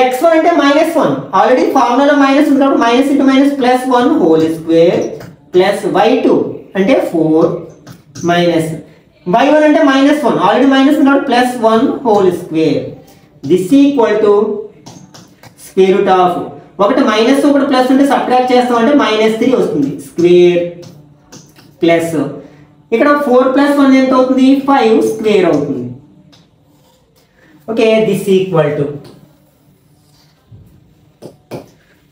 x1 అంటే -1. ఆల్రెడీ ఫార్ములాలో మైనస్ ఉంది కాబట్టి minus into minus +1 whole square plus y2 అంటే 4 మైనస్ y1 అంటే -1. ఆల్రెడీ మైనస్ ఉంది కాబట్టి +1 whole square. This equal to square root of ఒకటి మైనస్ ఒకటి ప్లస్ ఉంటే సబ్ట్రాక్ట్ చేస్తామంటే -3 వస్తుంది స్క్వేర్ ప్లస్ ఇక్కడ 4 + 1 ఎంత అవుతుంది 5 స్క్వేర్ అవుతుంది. Okay, this equal to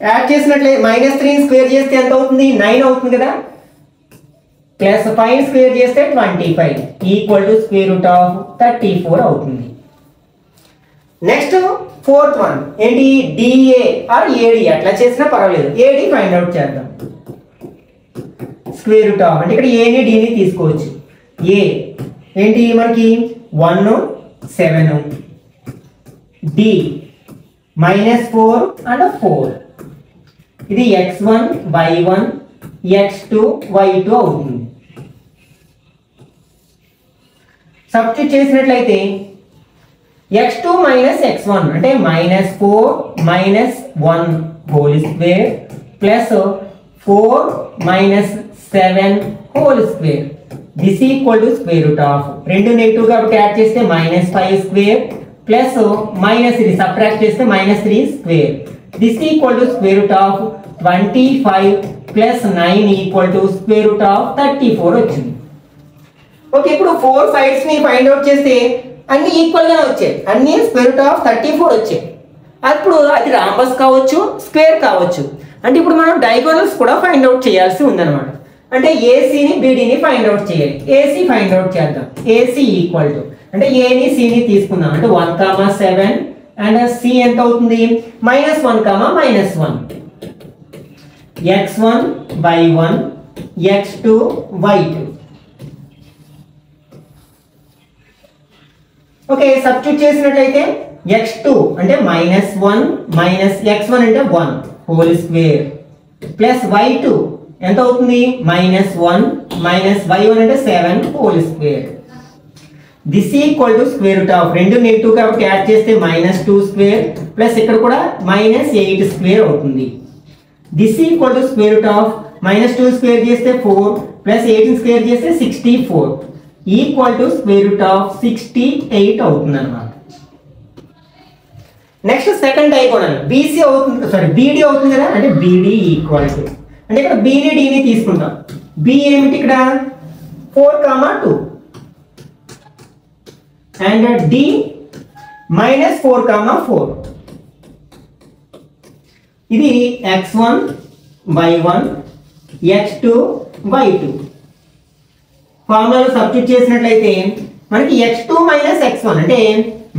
add చేసినట్లయితే -3 స్క్వేర్ చేస్తే ఎంత అవుతుంది 9 అవుతుంది కదా, ప్లస్ 5 స్క్వేర్ చేస్తే 25 equal to square root of 34 అవుతుంది. నెక్స్ట్ ఫోర్త్ వన్ ఏంటి, డిఏ ఆర్ ఏడి అట్లా చేసినా పర్వాలేదు. ఏడి ఫైండ్ అవుట్ చేద్దాం. స్క్వేర్ రూట్ ఆఫ్ అంటే ఇక్కడ ఏని డిని తీసుకోవచ్చు. ఏ ఏంటి మనకి 1 7, డి -4 అండ్ 4. ఇది x1 y1 x2 y2 అవుతుంది. సబ్స్టిట్యూట్ చేసినట్లయితే x2 - x1 అంటే -4 -1 whole square plus 4 -7 whole square. This equal to square root of రెండు నెగిటివ్ కాబట్టి యాడ్ చేస్తే -5 స్క్వేర్ ప్లస్ మైనస్ ఇది సబ్ట్రాక్ట్ చేస్తే -3 square. This equal to square root of 25 plus 9 equal to square root of 34 వచ్చింది. Okay, ఇప్పుడు 4 sides ని find out చేస్తే అన్ని ఈక్వల్ గా వచ్చాయి, అన్ని స్క్వేర్ రూట్ ఆఫ్ 34 వచ్చాయి. అప్పుడు అది రాంబస్ కావచ్చు స్క్వేర్ కావచ్చు. అంటే ఇప్పుడు మనం డయాగోనల్స్ కూడా ఫైండ్ అవుట్ చేయాల్సి ఉందన్నమాట. అంటే ఏసీని బీడీని ఫైండ్ అవుట్ చేయాలి. ఏసీ ఫైండ్ అవుట్ చేద్దాం. ఏసీ ఈక్వల్ టు అంటే ఏని సిని తీసుకుందాం. అంటే 1, 7 అండ్ సి ఎంత అవుతుంది -1, -1 x1 y1 x2 y2. Okay, substitute చేసినట్లయితే x2 అంటే -1 మైనస్ x1 అంటే 1 హోల్ స్క్వేర్ ప్లస్ y2 ఎంత అవుతుంది -1 మైనస్ y1 అంటే 7 whole square. This equal to square root of రెండు నెగిటివ్ కాబట్టి యాడ్ చేస్తే -2 స్క్వేర్ ప్లస్ ఇక్కడ కూడా -8 స్క్వేర్ అవుతుంది. This equal to square root of -2 square చేస్తే 4 ప్లస్ 8 స్క్వేర్ చేస్తే 64 equal to square root of 68 అవుతుంది అన్నమాట. నెక్స్ట్ సెకండ్ డయాగోనల్ బీసీ అవుతుంది, సారీ బీడీ అవుతుంది కదా, అంటే బీడీ ఈక్వల్ టు, అంటే ఇక్కడ బీని డీని తీసుకుంటాం. బి ఏమిటి ఇక్కడ 4, 2 అండ్ డి -4, 4. ఇది x1 y1 x2 y2. ఫార్ములాలో substitute చేసినట్లయితే మనకి x2 - x1 అంటే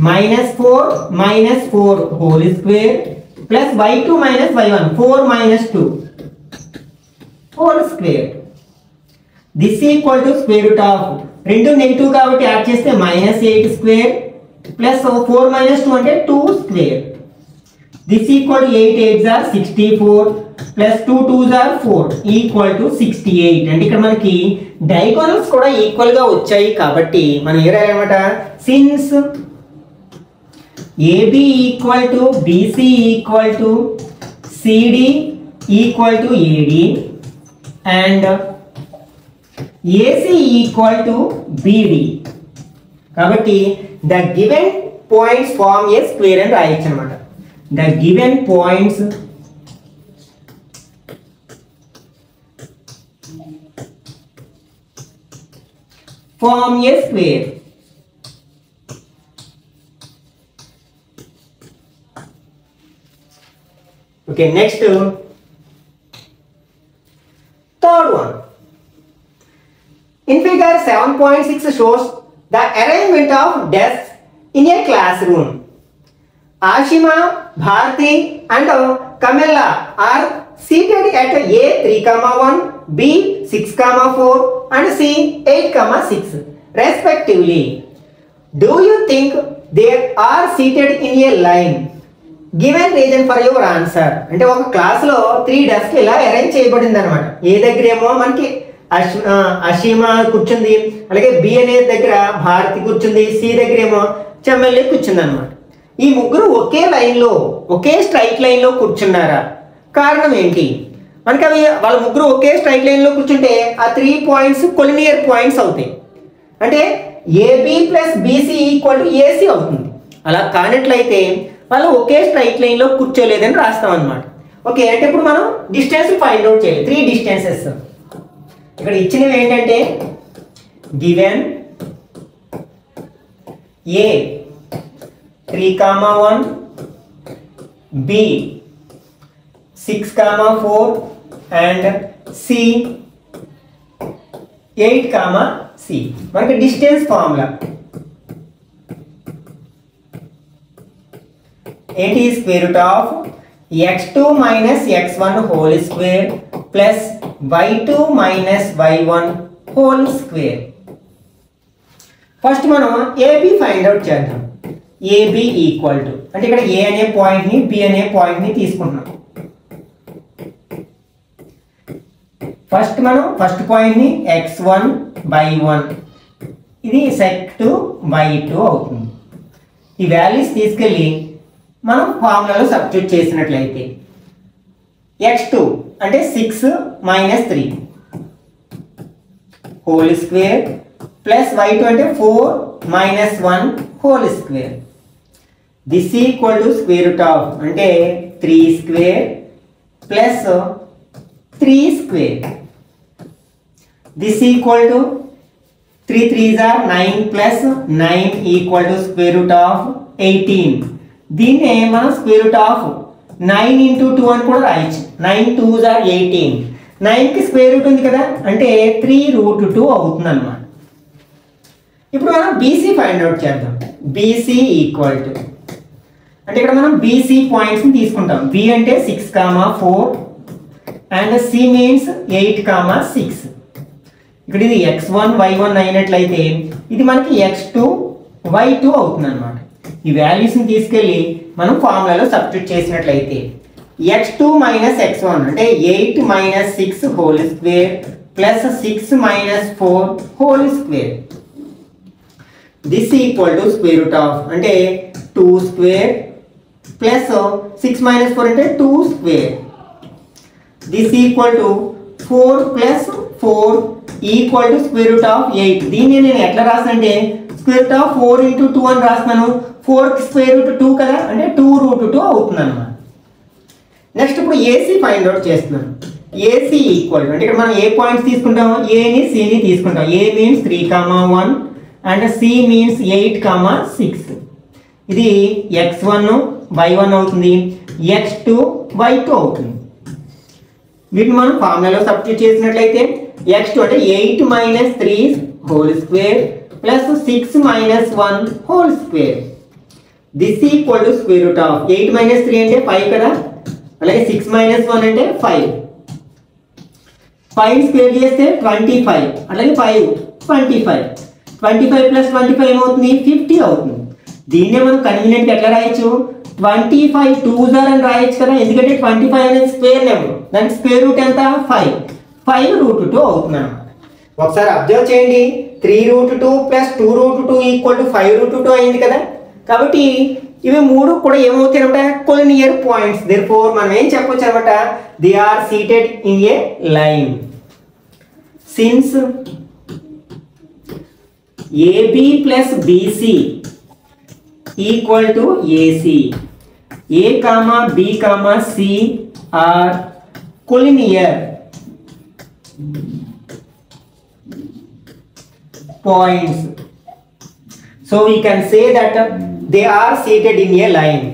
-4 whole square plus y2 - y1 4 - 2 whole square. This equal to square root of, రెండు నెగిటివ్ కాబట్టి యాడ్ చేస్తే -8 స్క్వేర్ ప్లస్ 4 - 2 అంటే 2 square. This equal to 8 8s are 64 plus 2 2s are 4 equal to 68. అంటే ఇక్కడ మనకి డయాగోనల్స్ కూడా equal గా వచ్చాయి కాబట్టి మనం ఏ రాయాలన్నమాట, since AB equal to BC equal to CD equal to AD and AC equal to BD. కాబట్టి the given points form a square అని రాయొచ్చు అనమాట. The given points form a square. Okay, next third one. In figure 7.6 shows the arrangement of desks in a classroom. Ashima, Bharti and Kamala are seated at A 3, 1, B 6, 4 and C 8, 6 respectively. Do you think they are seated in a line? Given reason for your answer. అంటే ఒక class లో 3 desk ఇలా arrange చేయబడింది అనమాట. ఏ దగ్గర ఏమో మనకి అషీమ కూర్చుంది, అలాగే బి అనే దగ్గర భారతి కూర్చుంది, సి దగ్గర ఏమో చెమ్మెల్లి కూర్చుంది అనమాట. ఈ ముగ్గురు ఒకే లైన్లో, ఒకే స్ట్రైట్ లైన్లో కూర్చున్నారా? కారణం ఏంటి? మనకి అవి వాళ్ళ ముగ్గురు ఒకే స్ట్రైట్ లైన్లో కూర్చుంటే ఆ 3 పాయింట్స్ కొలినియర్ పాయింట్స్ అవుతాయి. అంటే AB plus BC equal to AC అవుతుంది. అలా కానట్లయితే వాళ్ళు ఒకే స్ట్రైట్ లైన్లో కూర్చోలేదని రాస్తాం అనమాట. ఓకే, అంటే ఇప్పుడు మనం డిస్టెన్స్ ఫైండ్ అవుట్ చేయాలి. 3 డిస్టెన్సెస్ ఇక్కడ ఇచ్చినవి ఏంటంటే given a 3, 1 B 6, 4 and C 8, C. మనకి డిస్టెన్స్ ఫార్ములా ఏంటి? Square root of x2 - x1 whole square plus y2 - y1 whole square. First మనం ఏబి ఫైండ్ అవుట్ చేద్దాం. ఏబి ఈక్వల్ టు, అంటే ఇక్కడ ఏ అనే పాయింట్ని బి అనే పాయింట్ని తీసుకుంటున్నాం. ఫస్ట్ మనం ఫస్ట్ పాయింట్ని x1 y1, ఇది సెక్టు y2 అవుతుంది. ఈ వాల్యూస్ తీసుకెళ్ళి మనం ఫార్ములాలో సబ్స్టిట్యూట్ చేసినట్లయితే x2 అంటే 6 - 3 హోల్ స్క్వేర్ ప్లస్ y2 అంటే 4 - 1 whole square. This equal to square root of అంటే 3 స్క్వేర్ ప్లస్ 3 square. This equal to 3 3s are 9 plus 9 equal to square root of 18. దీన్నే మనం స్క్వేర్ రూట్ ఆఫ్ 9 × 2 అని కూడా రాయొచ్చు. 9 2s are 18. 9కి స్క్వేర్ రూట్ ఉంది కదా, అంటే 3√2 అవుతుంది అన్నమాట. ఇప్పుడు మనం బీసీ ఫైండ్ అవుట్ చేద్దాం. బీసీ ఈక్వల్ టు, అంటే ఇక్కడ మనం బీసీ పాయింట్స్ని తీసుకుంటాం. బి అంటే 6, 4 అండ్ సి మీన్స్ 8, 6. ఇక్కడ ఇది x1 y1 అయినట్లయితే ఇది మనకి x2 y2 అవుతుంది అనమాట. ఈ వాల్యూస్ని తీసుకెళ్ళి మనం ఫార్ములాలో సబ్స్టిట్యూట్ చేసినట్లయితే x2 - x1 అంటే 8 - 6 whole square plus 6 - 4 whole square. This equal to square root of అంటే 2 స్క్వేర్ ప్లస్ 6 - 4 అంటే 2 square. This equal to 4 plus 4 equal to square root of 8. దీన్ని నేను ఎట్లా రాస్తానంటే స్క్వేర్ రూట్ ఆఫ్ 4 × 2 అని రాస్తున్నాను. 4కి స్క్వేర్ రూట్ 2 కదా, అంటే 2√2 అవుతుంది అనమాట. నెక్స్ట్ ఇప్పుడు ఏసీ ఫైండ్ అవుట్ చేస్తున్నాను. ఏసీ ఈక్వల్ అంటే ఇక్కడ మనం ఏ పాయింట్స్ తీసుకుంటాం, ఏని సిని తీసుకుంటాం. ఏ మీన్స్ 3,1 అండ్ సి మీన్స్ 8,6. ఇది x1 y1 అవుతుంది, x2 y2 అవుతుంది. వీటిని మనం ఫార్ములాలో సబ్స్టిట్యూట్ చేసినట్లయితే x2 అంటే 8 minus 3 whole square plus 6 minus 1 whole square. This equal to square root of 8 minus 3 అంటే 5 కదా, అలాగే 6 మైనస్ 1 అంటే 5. 5 స్క్వేర్ చేస్తే 25, అలాగే 5 25. 25 ప్లస్ 25 ఏమవుతుంది, 50 అవుతుంది. దీన్నే మనం కన్వీనియంట్గా ఎట్లా రాయొచ్చు, 25 2s అని రాయొచ్చు కదా, ఎందుకంటే 25 అనేది స్క్వేర్ నెంబర్, దానికి స్క్వేర్ రూట్ ఎంత 5, 5√2 అవుతుంది అన్నమాట. ఒకసారి అబ్జర్వ్ చేయండి, 3√2 ప్లస్ 2√2 ఈక్వల్ టు 5√2 అయింది కదా. కాబట్టి ఇవి మూడు కూడా ఏమవుతాయి అనమాట, కొలినియర్ పాయింట్స్. దేర్ఫోర్ మనం ఏం చెప్పొచ్చు అనమాట, they are seated in a line. Since AB plus BC equal to AC, A, B, C are collinear points. So we can say that they are seated in a line.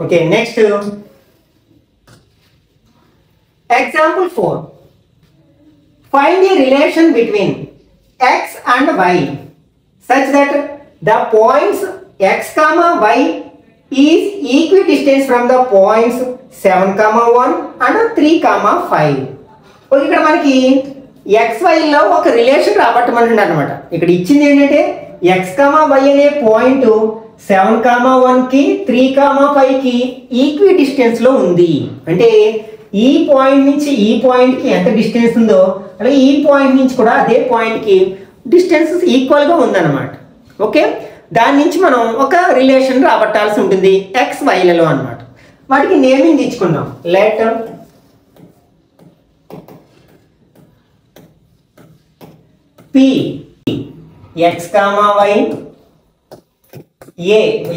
Okay, next example 4. Find a relation between x and y such that the points x comma y is equidistant from the points 7,1 and 3,5. Okay, ఇక్కడ మనకి xy లో ఒక relation రాబట్టమంటున్నారు అనమాట. ఇక్కడ ఇచ్చింది ఏంటంటే x, y అనే point 7,1కి 3,5కి equi distance లో ఉంది. అంటే ఈ పాయింట్ నుంచి ఈ పాయింట్ కి ఎంత డిస్టెన్స్ ఉందో అలాగే ఈ పాయింట్ నుంచి కూడా అదే పాయింట్ కి డిస్టెన్స్ ఈక్వల్ గా ఉందన్నమాట. ఓకే, దాని నుంచి మనం ఒక రిలేషన్ రాబట్టాల్సి ఉంటుంది XYలలో అన్నమాట. వాటికి నేమింగ్ ఇచ్చుకుందాం. లెట్ P x, y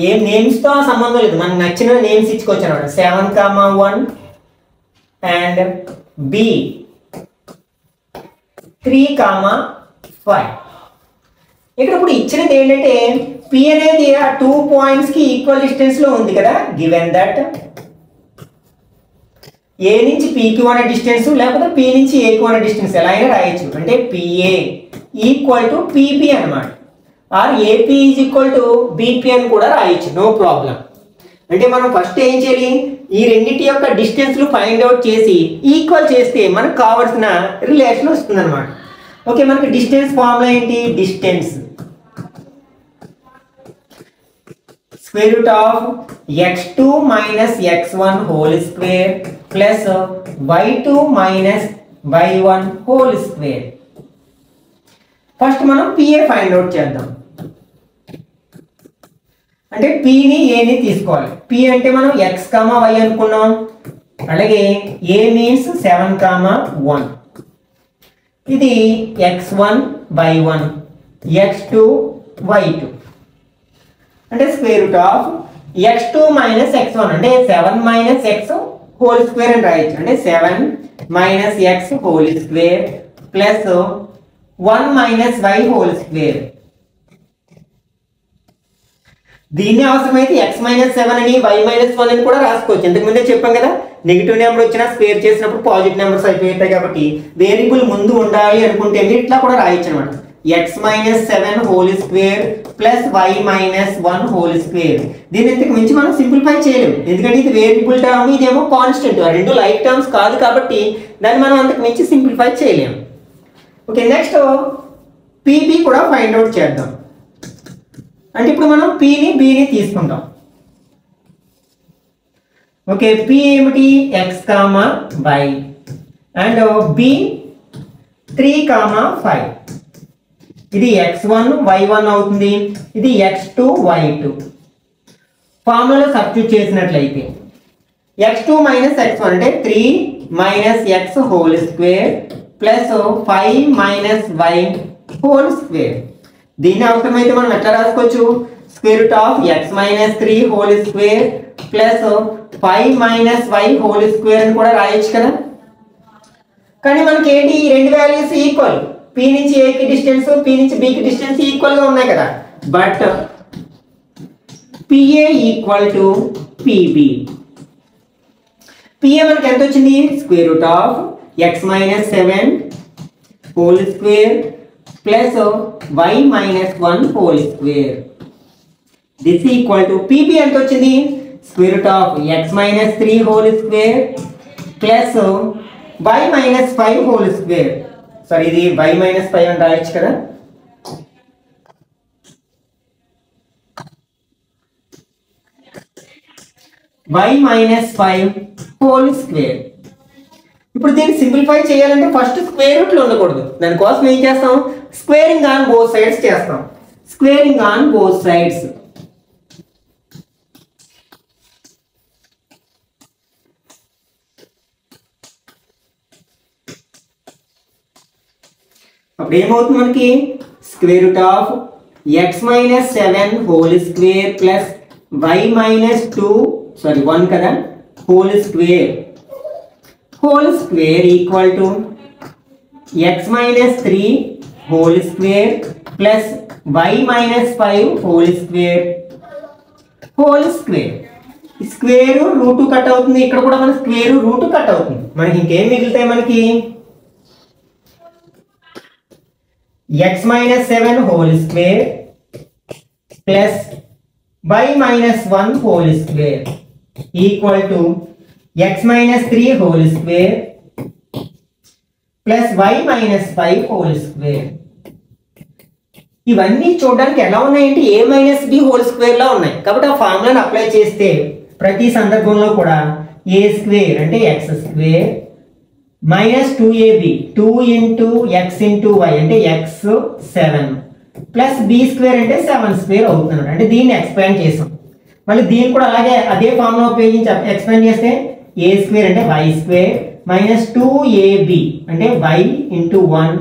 ఏం నేమ్స్ తో సంబంధం లేదు, మనకు నచ్చిన నేమ్స్ ఇచ్చుకోవచ్చు అనమాట. 7,1 అండ్ B 3,5. ఇక్కడ ఇప్పుడు ఇచ్చినది ఏంటంటే P అనేది ఆ 2 పాయింట్స్ కి ఈక్వల్ డిస్టెన్స్ లో ఉంది కదా. గివెన్ దట్ A నుంచి P కి ఉన్న డిస్టెన్స్ లేకపోతే P నుంచి A కి ఉన్న డిస్టెన్స్ ఎలా అయినా రాయొచ్చు. అంటే PA ఈక్వల్ టు PP అన్నమాట. Or AP is equal to BP అని కూడా రాయొచ్చు, నో ప్రాబ్లం. అంటే మనం ఫస్ట్ ఏం చేయాలి, ఈ రెండింటి యొక్క డిస్టెన్స్లు ఫైండ్ అవుట్ చేసి ఈక్వల్ చేస్తే మనకు కావాల్సిన రిలేషన్ వస్తుంది అనమాట. ఓకే, మనకి డిస్టెన్స్ ఫార్ములా ఏంటి, distance square root of x2 minus x1 whole square plus y2 minus y1 whole square. First మనం PA ఫైండ్ అవుట్ చేద్దాం. అంటే Pని Aని తీసుకోవాలి. P అంటే మనం x, y అనుకున్నాం. అలాగే A మీన్స్ 7,1. ఇది x1 y1 x2 y2 అంటే square root of x2 minus x1 అంటే 7 మైనస్ x హోల్ స్క్వేర్ అని రాయొచ్చు. అంటే 7 minus x whole square plus 1 minus y whole square. దీన్ని అవసరమైతే x మైనస్ 7 అని y మైనస్ 1 అని కూడా రాసుకోవచ్చు. ఇంతకు ముందే చెప్పాం కదా, నెగిటివ్ నెంబర్ వచ్చినా స్క్వేర్ చేసినప్పుడు పాజిటివ్ నెంబర్స్ అయిపోతాయి కాబట్టి వేరియబుల్ ముందు ఉండాలి అనుకుంటే ఇట్లా కూడా రాయొచ్చు అనమాట. x minus 7 whole square plus y minus 1 whole square. దీన్ని ఇంతకు మించి మనం సింప్లిఫై చేయలేము, ఎందుకంటే ఇది వేరియబుల్ టర్మ్, ఇదేమో కాన్స్టెంట్. ఆ రెండు లైక్ టర్మ్స్ కాదు కాబట్టి దాన్ని మనం అంతకు మించి సింప్లిఫై చేయలేము. ఓకే, నెక్స్ట్ PB కూడా ఫైండ్ అవుట్ చేద్దాం. అంటే ఇప్పుడు మనం Pని Bని తీసుకుంటాం. ఓకే, P ఏమిటి, x, y అండ్ B 3, 5. ఇది x1 y1 అవుతుంది, ఇది x2 y2. ఫార్ములాలో సబ్స్టిట్యూట్ చేసినట్లయితే x2 మైనస్ x1 అంటే 3 minus x whole square plus 5 minus y whole square. దీన్ని అవసరమైతే మనం ఎట్లా రాసుకోవచ్చు, square root of x minus 3 whole square plus 5 minus y whole square అని కూడా రాయొచ్చు కదా. కానీ మనకి ఏంటి, ఈ రెండు వాల్యూస్ ఈక్వల్, p నుంచి a కి డిస్టెన్స్ p నుంచి b కి డిస్టెన్స్ ఈక్వల్ గా ఉన్నాయి కదా. But pa equal to pb. pa మనకి ఎంత వచ్చింది, square root of x minus 7 whole square plus y minus 1 whole square. This equal to pb ఎంత వచ్చింది, square root of x minus 3 whole square plus y minus 5 whole square. Sorry, ఇది y minus 5 అని రాయొచ్చు కదా. y minus 5 whole square. ఇప్పుడు దీన్ని simplify చేయాలంటే first square రూట్లు ఉండకూడదు. దానికోసం ఏం చేస్తాం, స్క్వేరింగ్ ఆన్ బోత్ సైడ్స్ చేస్తాం. Squaring on both sides. అప్పుడు ఏమవుతుంది మనకి, square root of x minus 7 whole square plus y minus 1 కదా whole square equal to x minus 3 whole square plus y minus 5 whole square. Square root cut అవుతుంది, ఇక్కడ కూడా మన square root cut అవుతుంది. మనకి ఇంకేం మిగులుతాయి, మనకి x minus 7 whole square plus y minus 1 whole square equal to x minus 3 whole square plus y minus 5 whole square. ఇవన్నీ చూడడానికి ఎలా ఉన్నాయంటే a minus b whole square లా ఉన్నాయి. కాబట్టి ఆ ఫార్ములాను అప్లై చేస్తే ప్రతి సందర్భంలో కూడా a స్క్వేర్ అంటే x square minus 2ab 2 into x into y అంటే ఎక్స్ 7 ప్లస్ బి స్క్వేర్ అంటే 7 స్క్వేర్ అవుతుంది. అంటే దీన్ని ఎక్స్పాండ్ చేసాం. మళ్ళీ దీన్ని కూడా అలాగే అదే ఫార్ములా ఉపయోగించి ఎక్స్పాండ్ చేస్తే ఏ స్క్వేర్ అంటే వై స్క్వేర్ మైనస్ 2ab అంటే y into 1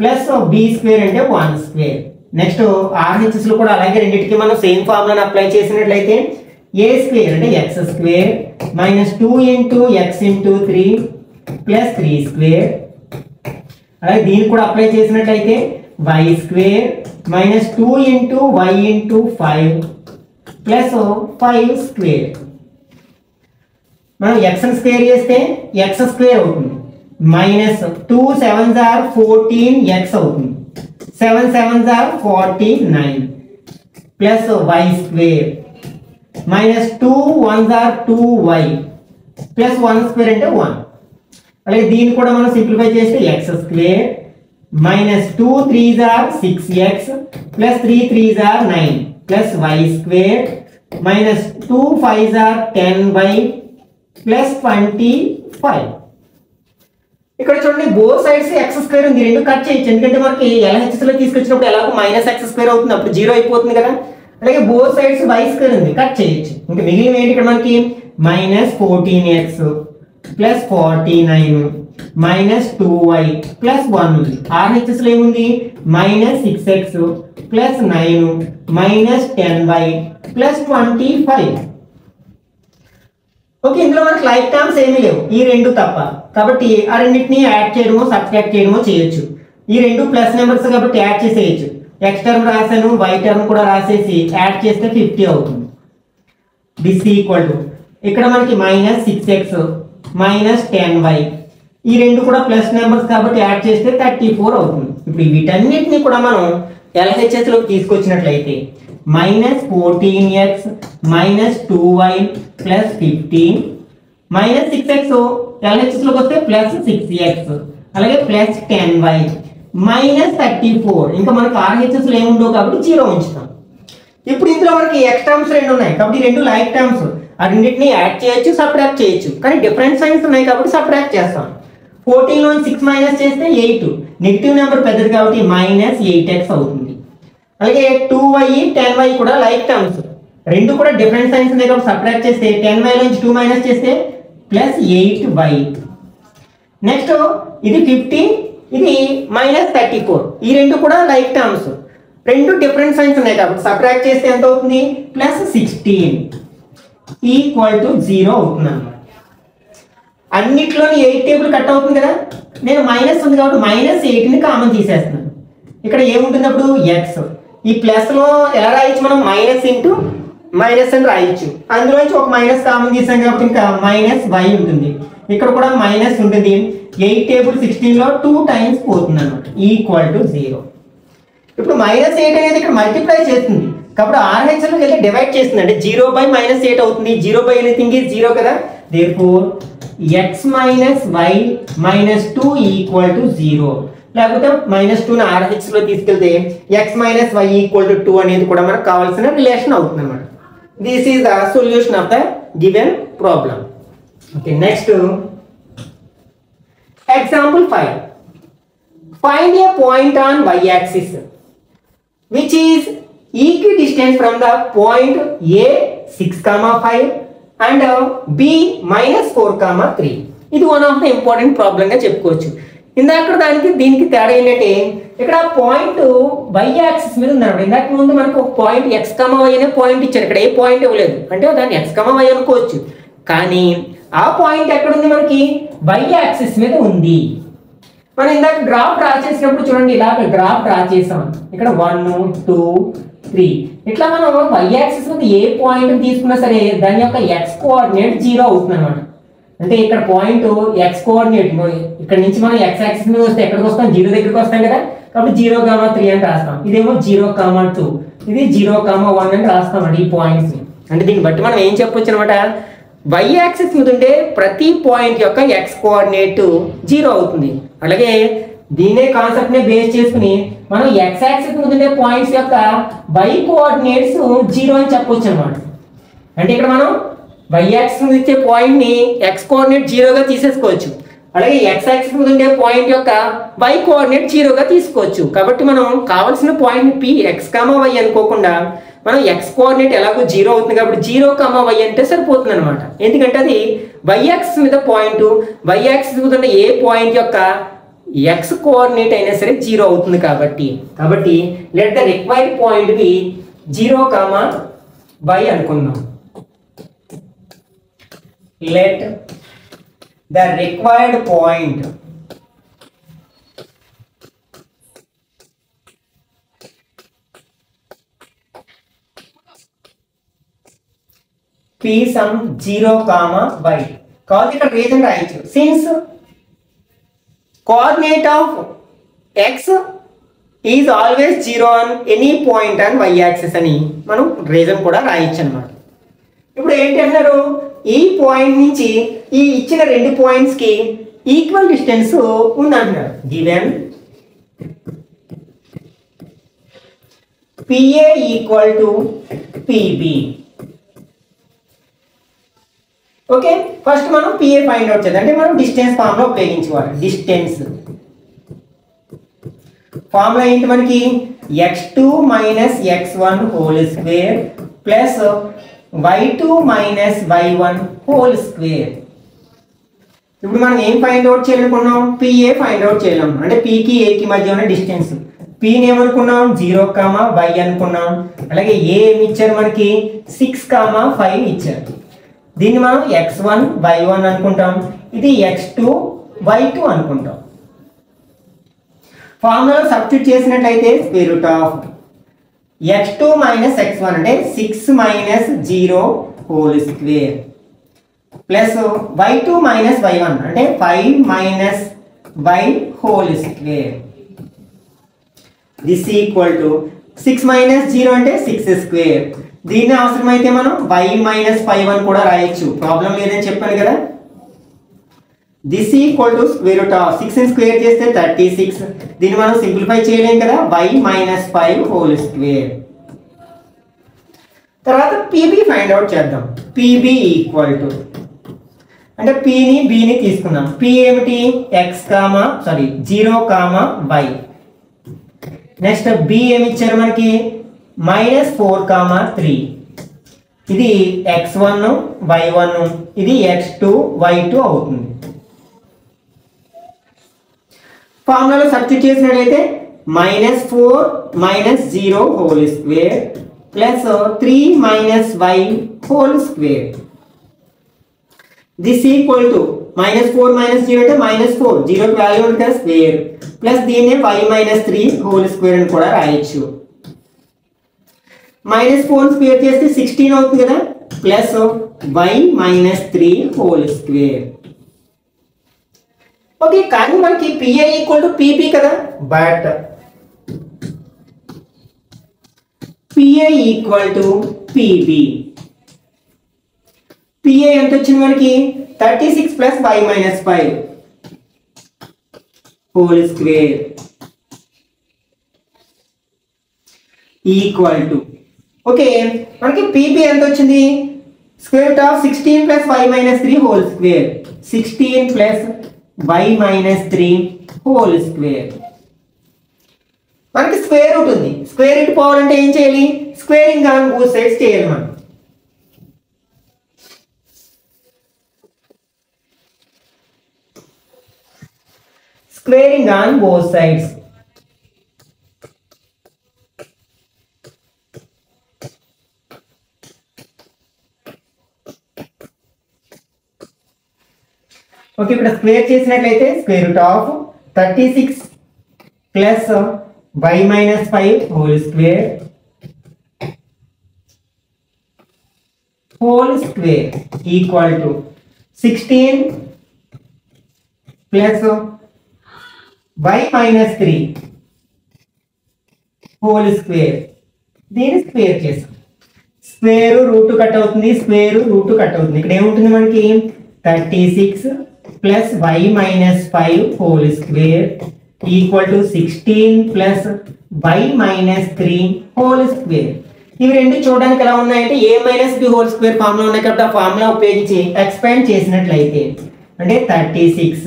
plus b square అంటే 1 స్క్వేర్. నెక్స్ట్ ఆర్హెచ్ఎస్ లో కూడా అలాగే రెండింటికి మనం సేమ్ ఫార్ములాను అప్లై చేసినట్లయితే ఏ స్క్వేర్ అంటే x square minus 2 into x into 3 plus 3 square. అలాగే దీన్ని కూడా అప్లై చేసినట్లయితే y square minus 2 into y into 5 plus 5 square. మనం ఎక్స్ స్క్వేర్ చేస్తే ఎక్స్ స్క్వేర్ అవుతుంది మైనస్ 2 7s are 14 ఎక్స్ అవుతుంది 7 7s are 49 plus y square minus 2 1s are 2y plus 1 square అంటే 1. అలాగే దీన్ని కూడా మనం సింప్లిఫై చేస్తే x square minus 2 3s are 6x plus 3 3s are 9 plus y square minus 2 5s are 10y plus 25. ఇక్కడ చూడండి both sides X square ఉంది, రెండు కట్ చేయొచ్చు. ఎందుకంటే మనకి LHS లో తీసుకొచ్చినప్పుడు ఎలాగో మైనస్ ఎక్స్ స్క్వేర్ అవుతుంది, అప్పుడు 0 అయిపోతుంది కదా. అలాగే బోత్ సైడ్స్ y స్క్వేర్ ఉంది, కట్ చేయొచ్చు. ఇంకా మిగిలిన ఏంటి ఇక్కడ మనకి minus 14x plus 49 minus 2y plus 1 ఉంది. ఆర్హెచ్ఎస్ లో ఏముంది minus 6x plus 9 minus 10y plus 25. Okay, ఇందులో మనకి లైక్ టర్మ్స్ ఏమీ లేవు, ఈ రెండు తప్ప. కాబట్టి ఆ రెండింటిని యాడ్ చేయడమో సబ్ట్రాక్ట్ చేయడమో చేయొచ్చు. ఈ రెండు ప్లస్ నెంబర్స్ కాబట్టి యాడ్ చేసేయచ్చు. ఎక్స్ టర్మ్ రాశాను, వై టర్మ్ కూడా రాసేసి యాడ్ చేస్తే 50 అవుతుంది. దిస్ ఈక్వల్ టు ఇక్కడ మనకి మైనస్ 6x మైనస్ 10y, ఈ రెండు కూడా ప్లస్ నెంబర్స్ కాబట్టి యాడ్ చేస్తే 34 అవుతుంది. ఇప్పుడు వీటన్నిటిని కూడా మనం ఎల్హెచ్ఎస్ లోకి తీసుకొచ్చినట్లయితే minus 14x minus 2y plus 15 minus 6x LHS లోకి వస్తే ప్లస్ 6x అలాగే ప్లస్ 10y మైనస్ 34. ఇంకా మనకు ఆర్హెచ్ఎస్ లో ఏముండవు కాబట్టి 0 ఉంచుతాం. ఇప్పుడు ఇందులో మనకి ఎక్స్ టర్మ్స్ రెండు ఉన్నాయి కాబట్టి రెండు లైక్ టర్మ్స్, ఆ రెండింటిని యాడ్ చేయొచ్చు సబ్ట్రాక్ట్ చేయొచ్చు. కానీ డిఫరెంట్ సైన్స్ ఉన్నాయి కాబట్టి సబ్ట్రాక్ట్ చేస్తాం. 14 లో 6 మైనస్ చేస్తే 8, నెగిటివ్ నెంబర్ పెద్దది కాబట్టి -8x అవుతుంది. అలాగే 2y 10y కూడా లైక్ టర్మ్స్, రెండు కూడా డిఫరెంట్ సైన్స్ ఉన్నాయి కాబట్టి సబ్ట్రాక్ట్ చేస్తే 10y నుంచి 2 మైనస్ చేస్తే +8y. నెక్స్ట్ ఇది 50, ఇది -34, ఈ రెండు కూడా లైక్ టర్మ్స్, రెండు డిఫరెంట్ సైన్స్ ఉన్నాయి కాబట్టి సబ్ట్రాక్ట్ చేస్తే ఎంత అవుతుంది +16 = 0 అవుతుంది అన్నమాట. అన్నిట్లోని 8 టేబుల్ కట్ అవుతుంది కదా, నేను మైనస్ ఉంది కాబట్టి -8ని కామన్ తీసేస్తున్నాను. ఇక్కడ ఏముంటుంది అప్పుడు x, ఈ ప్లస్ లో ఎలా రాయొచ్చు మనం మైనస్ ఇంటూ మైనస్ అని రాయొచ్చు, అందులో నుంచి ఒక మైనస్ కామన్ తీసాం కాబట్టి ఇంకా -y ఉంటుంది, ఇక్కడ కూడా మైనస్ ఉంటుంది. 8 టేబుల్ 16 లో 2 టైమ్స్ పోతుంది అన్నమాట = 0. ఇప్పుడు -8 అనేది ఇక్కడ మల్టిప్లై చేస్తుంది కాబట్టి RHS లోకి వెళ్ళి డివైడ్ చేస్తుంది, అంటే 0/-8 అవుతుంది. 0/anything is 0 కదా, therefore x - y - 2 = 0. లేకపోతే -2ని RHS లో తీసుకెళ్తే x - y = 2 అనేది కూడా మనకు కావాల్సిన రిలేషన్ అవుతుంది అన్నమాట. This is the solution of the given problem. Okay, next example 5. Find a point on y-axis which is equidistant from the point A 6,5 and B -4,3. ఇది one of the important problem గా చెప్పుకోవచ్చు. ఇందాక దానికి దీనికి తేడా ఏంటంటే ఇక్కడ పాయింట్ y యాక్సిస్ మీద ఉన్నాడు. ఇందాక ముందు మనకు ఒక పాయింట్ x, y అనే పాయింట్ ఇచ్చారు, ఇక్కడ ఏ పాయింట్ ఇవ్వలేదు, అంటే దాన్ని x, y అనుకోవచ్చు. కానీ ఆ పాయింట్ ఎక్కడ ఉంది మనకి y యాక్సిస్ మీద ఉంది. మనం ఇందాక గ్రాఫ్ డ్రా చేసినప్పుడు చూడండి, ఇలా గ్రాఫ్ డ్రా చేసాం, ఇక్కడ 1 2 3 ఇట్లా మనం y యాక్సిస్ మీద ఏ పాయింట్ తీసుకున్నా సరే దాని యొక్క x కోఆర్డినేట్ 0 అవుతుంది అనమాట. అంటే ఇక్కడ పాయింట్ x కోఆర్డినేట్, ఇక్కడ నుంచి మనం x యాక్సిస్ మీద వస్తే ఎక్కడికి వస్తాం 0 దగ్గరికి వస్తాం కదా, కాబట్టి 0,3 అని రాస్తాం. ఇదేమో 0,2, ఇది 0,1 అని రాస్తాం అండి ఈ పాయింట్స్ ని. అంటే దీన్ని బట్టి మనం ఏం చెప్పొచ్చు అనమాట, y యాక్సిస్ మీద ఉంటే ప్రతి పాయింట్ యొక్క x కోఆర్డినేట్ 0 అవుతుంది. అలాగే దీనే కాన్సెప్ట్ నే బేస్ చేసుకుని మనం x యాక్సిస్ మీద ఉండే పాయింట్స్ యొక్క y కోఆర్డినేట్స్ 0 అని చెప్పొచ్చు అన్నమాట. అంటే ఇక్కడ మనం y యాక్సిస్ మీద ఇచ్చే పాయింట్ ని x కోఆర్డినేట్ 0 గా తీసేసుకోవచ్చు, అలాగే x యాక్సిస్ మీద ఉండే పాయింట్ యొక్క y కోఆర్డినేట్ 0 గా తీసుకోవచ్చు. కాబట్టి మనం కావాల్సిన పాయింట్ p x, y అనుకోకుండా మనం x కోఆర్డినేట్ ఎలాగో 0 అవుతుంది కాబట్టి 0, y అంటే సరిపోతుంది అనమాట. ఎందుకంటే అది y యాక్సిస్ మీద పాయింట్, y యాక్సిస్ మీద ఉన్న ఏ పాయింట్ యొక్క x కోఆర్డినేట్ అయినా సరే 0 అవుతుంది కాబట్టి let the required point B 0, y అనుకుందాం. Let the required point P some 0, y. కాదు ఇక్కడ రీజన్ రాయొచ్చు, since coordinate of x is always 0 on any point on y axis అని మనం రీజన్ కూడా రాయొచ్చు అన్నమాట. ఇప్పుడు ఏంటి అన్నారు, ఈ పాయింట్ నుంచి ఈ ఇచ్చిన రెండు పాయింట్స్ కి ఈక్వల్ డిస్టెన్స్ ఉందంటున్నారు. Given PA = PB. Okay, first మనం PA ఫైండ్ అవుట్ చేద్దాం. అంటే మనం డిస్టెన్స్ ఫార్ములా ఉపయోగించుకోవాలి. డిస్టెన్స్ ఫార్ములా ఏంటి మనకి, x2 - x1 whole square plus y2 - y1 whole square. ఇప్పుడు మనం ఏం ఫైండ్ అవుట్ చేయాలనుకున్నాం, PA ఫైండ్ అవుట్ చేయాలి. అంటే P కి A కి మధ్య ఉన్న డిస్టెన్స్, P ని ఏమనుకున్నాం 0, y అనుకున్నాం. అలాగే A ఏమి ఇచ్చారు మనకి 6, 5 ఇచ్చారు. దీన్ని మనం x1 y1 అనుకుంటాం, ఇది x2 y2 అనుకుంటాం. ఫార్ములా సబ్స్టిట్యూట్ చేసినట్లయితే √x2 - x1 అంటే 6 - 0 whole square plus y2 - y1 అంటే 5 - y whole square. This equal to 6 - 0 అంటే 6 స్క్వేర్. దీన్ని అవసరమైతే మనం y - 5 అని కూడా రాయొచ్చు, ప్రాబ్లం లేదని చెప్పాను కదా. దిస్ ఈక్వల్ టు √6 స్క్వేర్ చేస్తే 36. దీన్ని మనం సింప్లిఫై చేయలేం కదా, y - 5 హోల్ స్క్వేర్. తర్వాత PB ఫైండ్ అవుట్ చేద్దాం. PB = అంటే పిని బిని తీసుకుందాం. పి ఏమిటి? X comma 0 comma y. Next B ఏమి ఇచ్చారు మనకి? -4 కామా 3. ఇది x1 y1, ఇది x2 y2 అవుతుంది. ఫార్ములాలో సబ్స్టిట్యూట్ చేసినట్లయితే -4 -0 హోల్ స్క్వేర్ ప్లస్ 3 - y whole square. This equal to -4 -0 అంటే -4, 0కి వాల్యూ ఉంటుంది కదా స్క్వేర్, ప్లస్ దీన్నే y - 3 హోల్ స్క్వేర్ అని కూడా రాయొచ్చు. -4 స్క్వేర్ చేస్తే 16 అవుతుంది కదా, plus y - 3 whole square. Okay, కానీ మనకి పిఐ ఈక్వల్ టు పిబి కదా, but PI equal to PB. PI ఎంత వచ్చింది మనకి? 36 plus y - 5 whole square equal to, okay మనకి పిబి ఎంత వచ్చింది? Square root of 16 plus y - 3 whole square, 16 plus y - 3 whole square. మనకి స్క్వేర్ రూట్ ఉంది, square root పోవాలంటే ఏం చేయాలి? స్క్వేరింగ్ ఆన్ బోత్ సైడ్స్ చేయాలి మనం. Squaring on both sides. Okay, ఇక్కడ స్క్వేర్ చేసినట్లయితే square root of 36 plus y - 5 whole square equal to 16 plus y - 3 whole square. దీన్ని స్క్వేర్ చేస్తాం. స్క్వేర్ రూట్ కట్ అవుతుంది, స్క్వేర్ రూట్ కట్ అవుతుంది. ఇక్కడ ఏముంటుంది మనకి? 36 plus y - 5 whole square equal to 16 plus y - 3 whole square. ఇవి రెండు చూడడానికి ఎలా ఉన్నాయంటే a - b whole square formula ఉన్నాయి కాబట్టి ఆ ఫార్ములా ఉపయోగించి ఎక్స్పాండ్ చేసినట్లయితే అంటే 36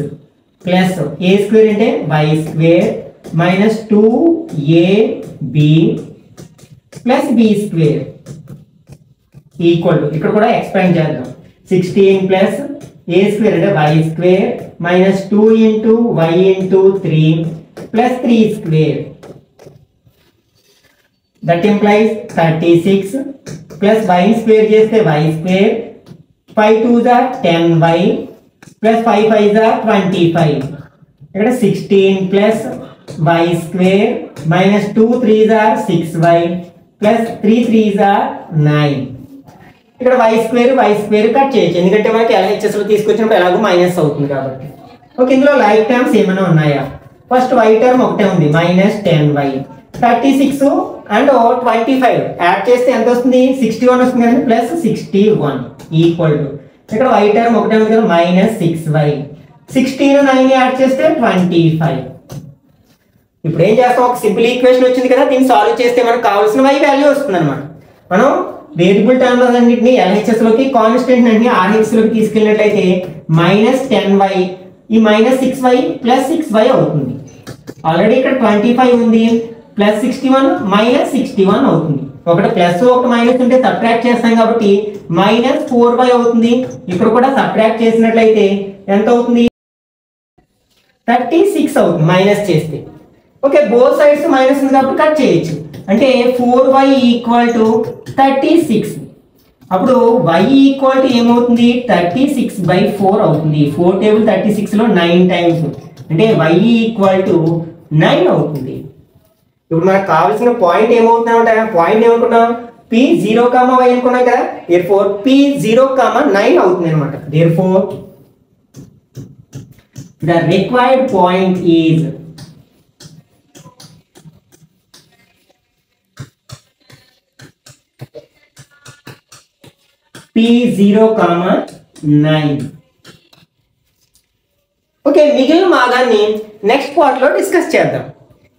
ప్లస్ a స్క్వేర్ అంటే y square minus 2ab plus b square equal to, ఇక్కడ కూడా ఎక్స్పాండ్ చేద్దాం, 16 ప్లస్ a స్క్వేర్ అంటే y square minus 2 into y into 3 plus 3 square. That implies 36 plus y square చేస్తే y square, 5 2s are 10y plus 5 5s are 25. ఇక్కడ 16 plus y square minus 2 3s are 6y plus 3 3s are 9. ఇక్కడ y square cut చేయొచ్చు, ఎందుకంటే మనకి LHS లో తీసుకొచ్చినప్పుడు ఎలాగో minus అవుతుంది కాబట్టి. ఓకే, ఇందులో లైక్ టర్మ్స్ ఏమైనా ఉన్నాయా? ఫస్ట్ y టర్మ్ ఒకటే ఉంది, మైనస్ 10y. 36 అండ్ 25 యాడ్ చేస్తే ఎంత వస్తుంది? 61 వస్తుంది కదా, ప్లస్ 61 ఈక్వల్ టు, ఇక్కడ y టర్మ్ ఒకటే ఉంది కదా, మైనస్ 6y. 16 9 యాడ్ చేస్తే 25. ఇప్పుడు ఏం చేస్తాం? ఒక సింపుల్ ఈక్వేషన్ వచ్చింది కదా, దీన్ని సాల్వ్ చేస్తే మనకు కావాల్సిన y వాల్యూ వస్తుంది అనమాట. మనం వేరియబుల్ టర్మ్స్ అన్నింటినీ LHS లోకి, కాన్స్టెంట్ అన్ని RHS లోకి తీసుకెళ్ళినట్లయితే మైనస్ 10y ఈ మైనస్ 6y ప్లస్ 6y అవుతుంది. ఆల్రెడీ ఇక్కడ 25 ఉంది, ప్లస్ 61 మైనస్ 61 అవుతుంది. ఒకటి ప్లస్ ఒకటి మైనస్ ఉంటే సబ్ట్రాక్ట్ చేస్తాం కాబట్టి మైనస్ 4y అవుతుంది. ఇక్కడ కూడా సబ్ట్రాక్ట్ చేసినట్లయితే ఎంత అవుతుంది? 36 అవుతుంది మైనస్ చేస్తే. ఓకే, బోత్ సైడ్స్ మైనస్ ఉంది కాబట్టి కట్ చేయొచ్చు. అంటే 4y ఈక్వల్ టు 36. అప్పుడు y ఈక్వల్ టు ఏమవుతుంది? 36/4 అవుతుంది. 4 టేబుల్ 36 లో 9 టైమ్స్, అంటే y ఈక్వల్ టు 9 అవుతుంది. ఇప్పుడు మనకు కావాల్సిన పాయింట్ ఏమవుతుందంటే, పాయింట్ ఏమనుకున్నాం? p0, y అనుకున్నాం కదా, therefore p0, 9 అవుతుంది అనమాట. therefore the required point is p0, 9. Okay, మిగిలిన భాగాన్ని నెక్స్ట్ పార్ట్లో డిస్కస్ చేద్దాం.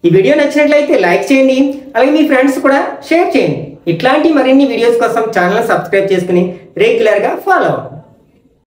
ఈ వీడియో నచ్చినట్లయితే లైక్ చేయండి, అలాగే మీ ఫ్రెండ్స్ కూడా షేర్ చేయండి. ఇట్లాంటి మరిన్ని వీడియోస్ కోసం ఛానల్ సబ్స్క్రైబ్ చేసుకుని రెగ్యులర్గా ఫాలో అవ్వండి.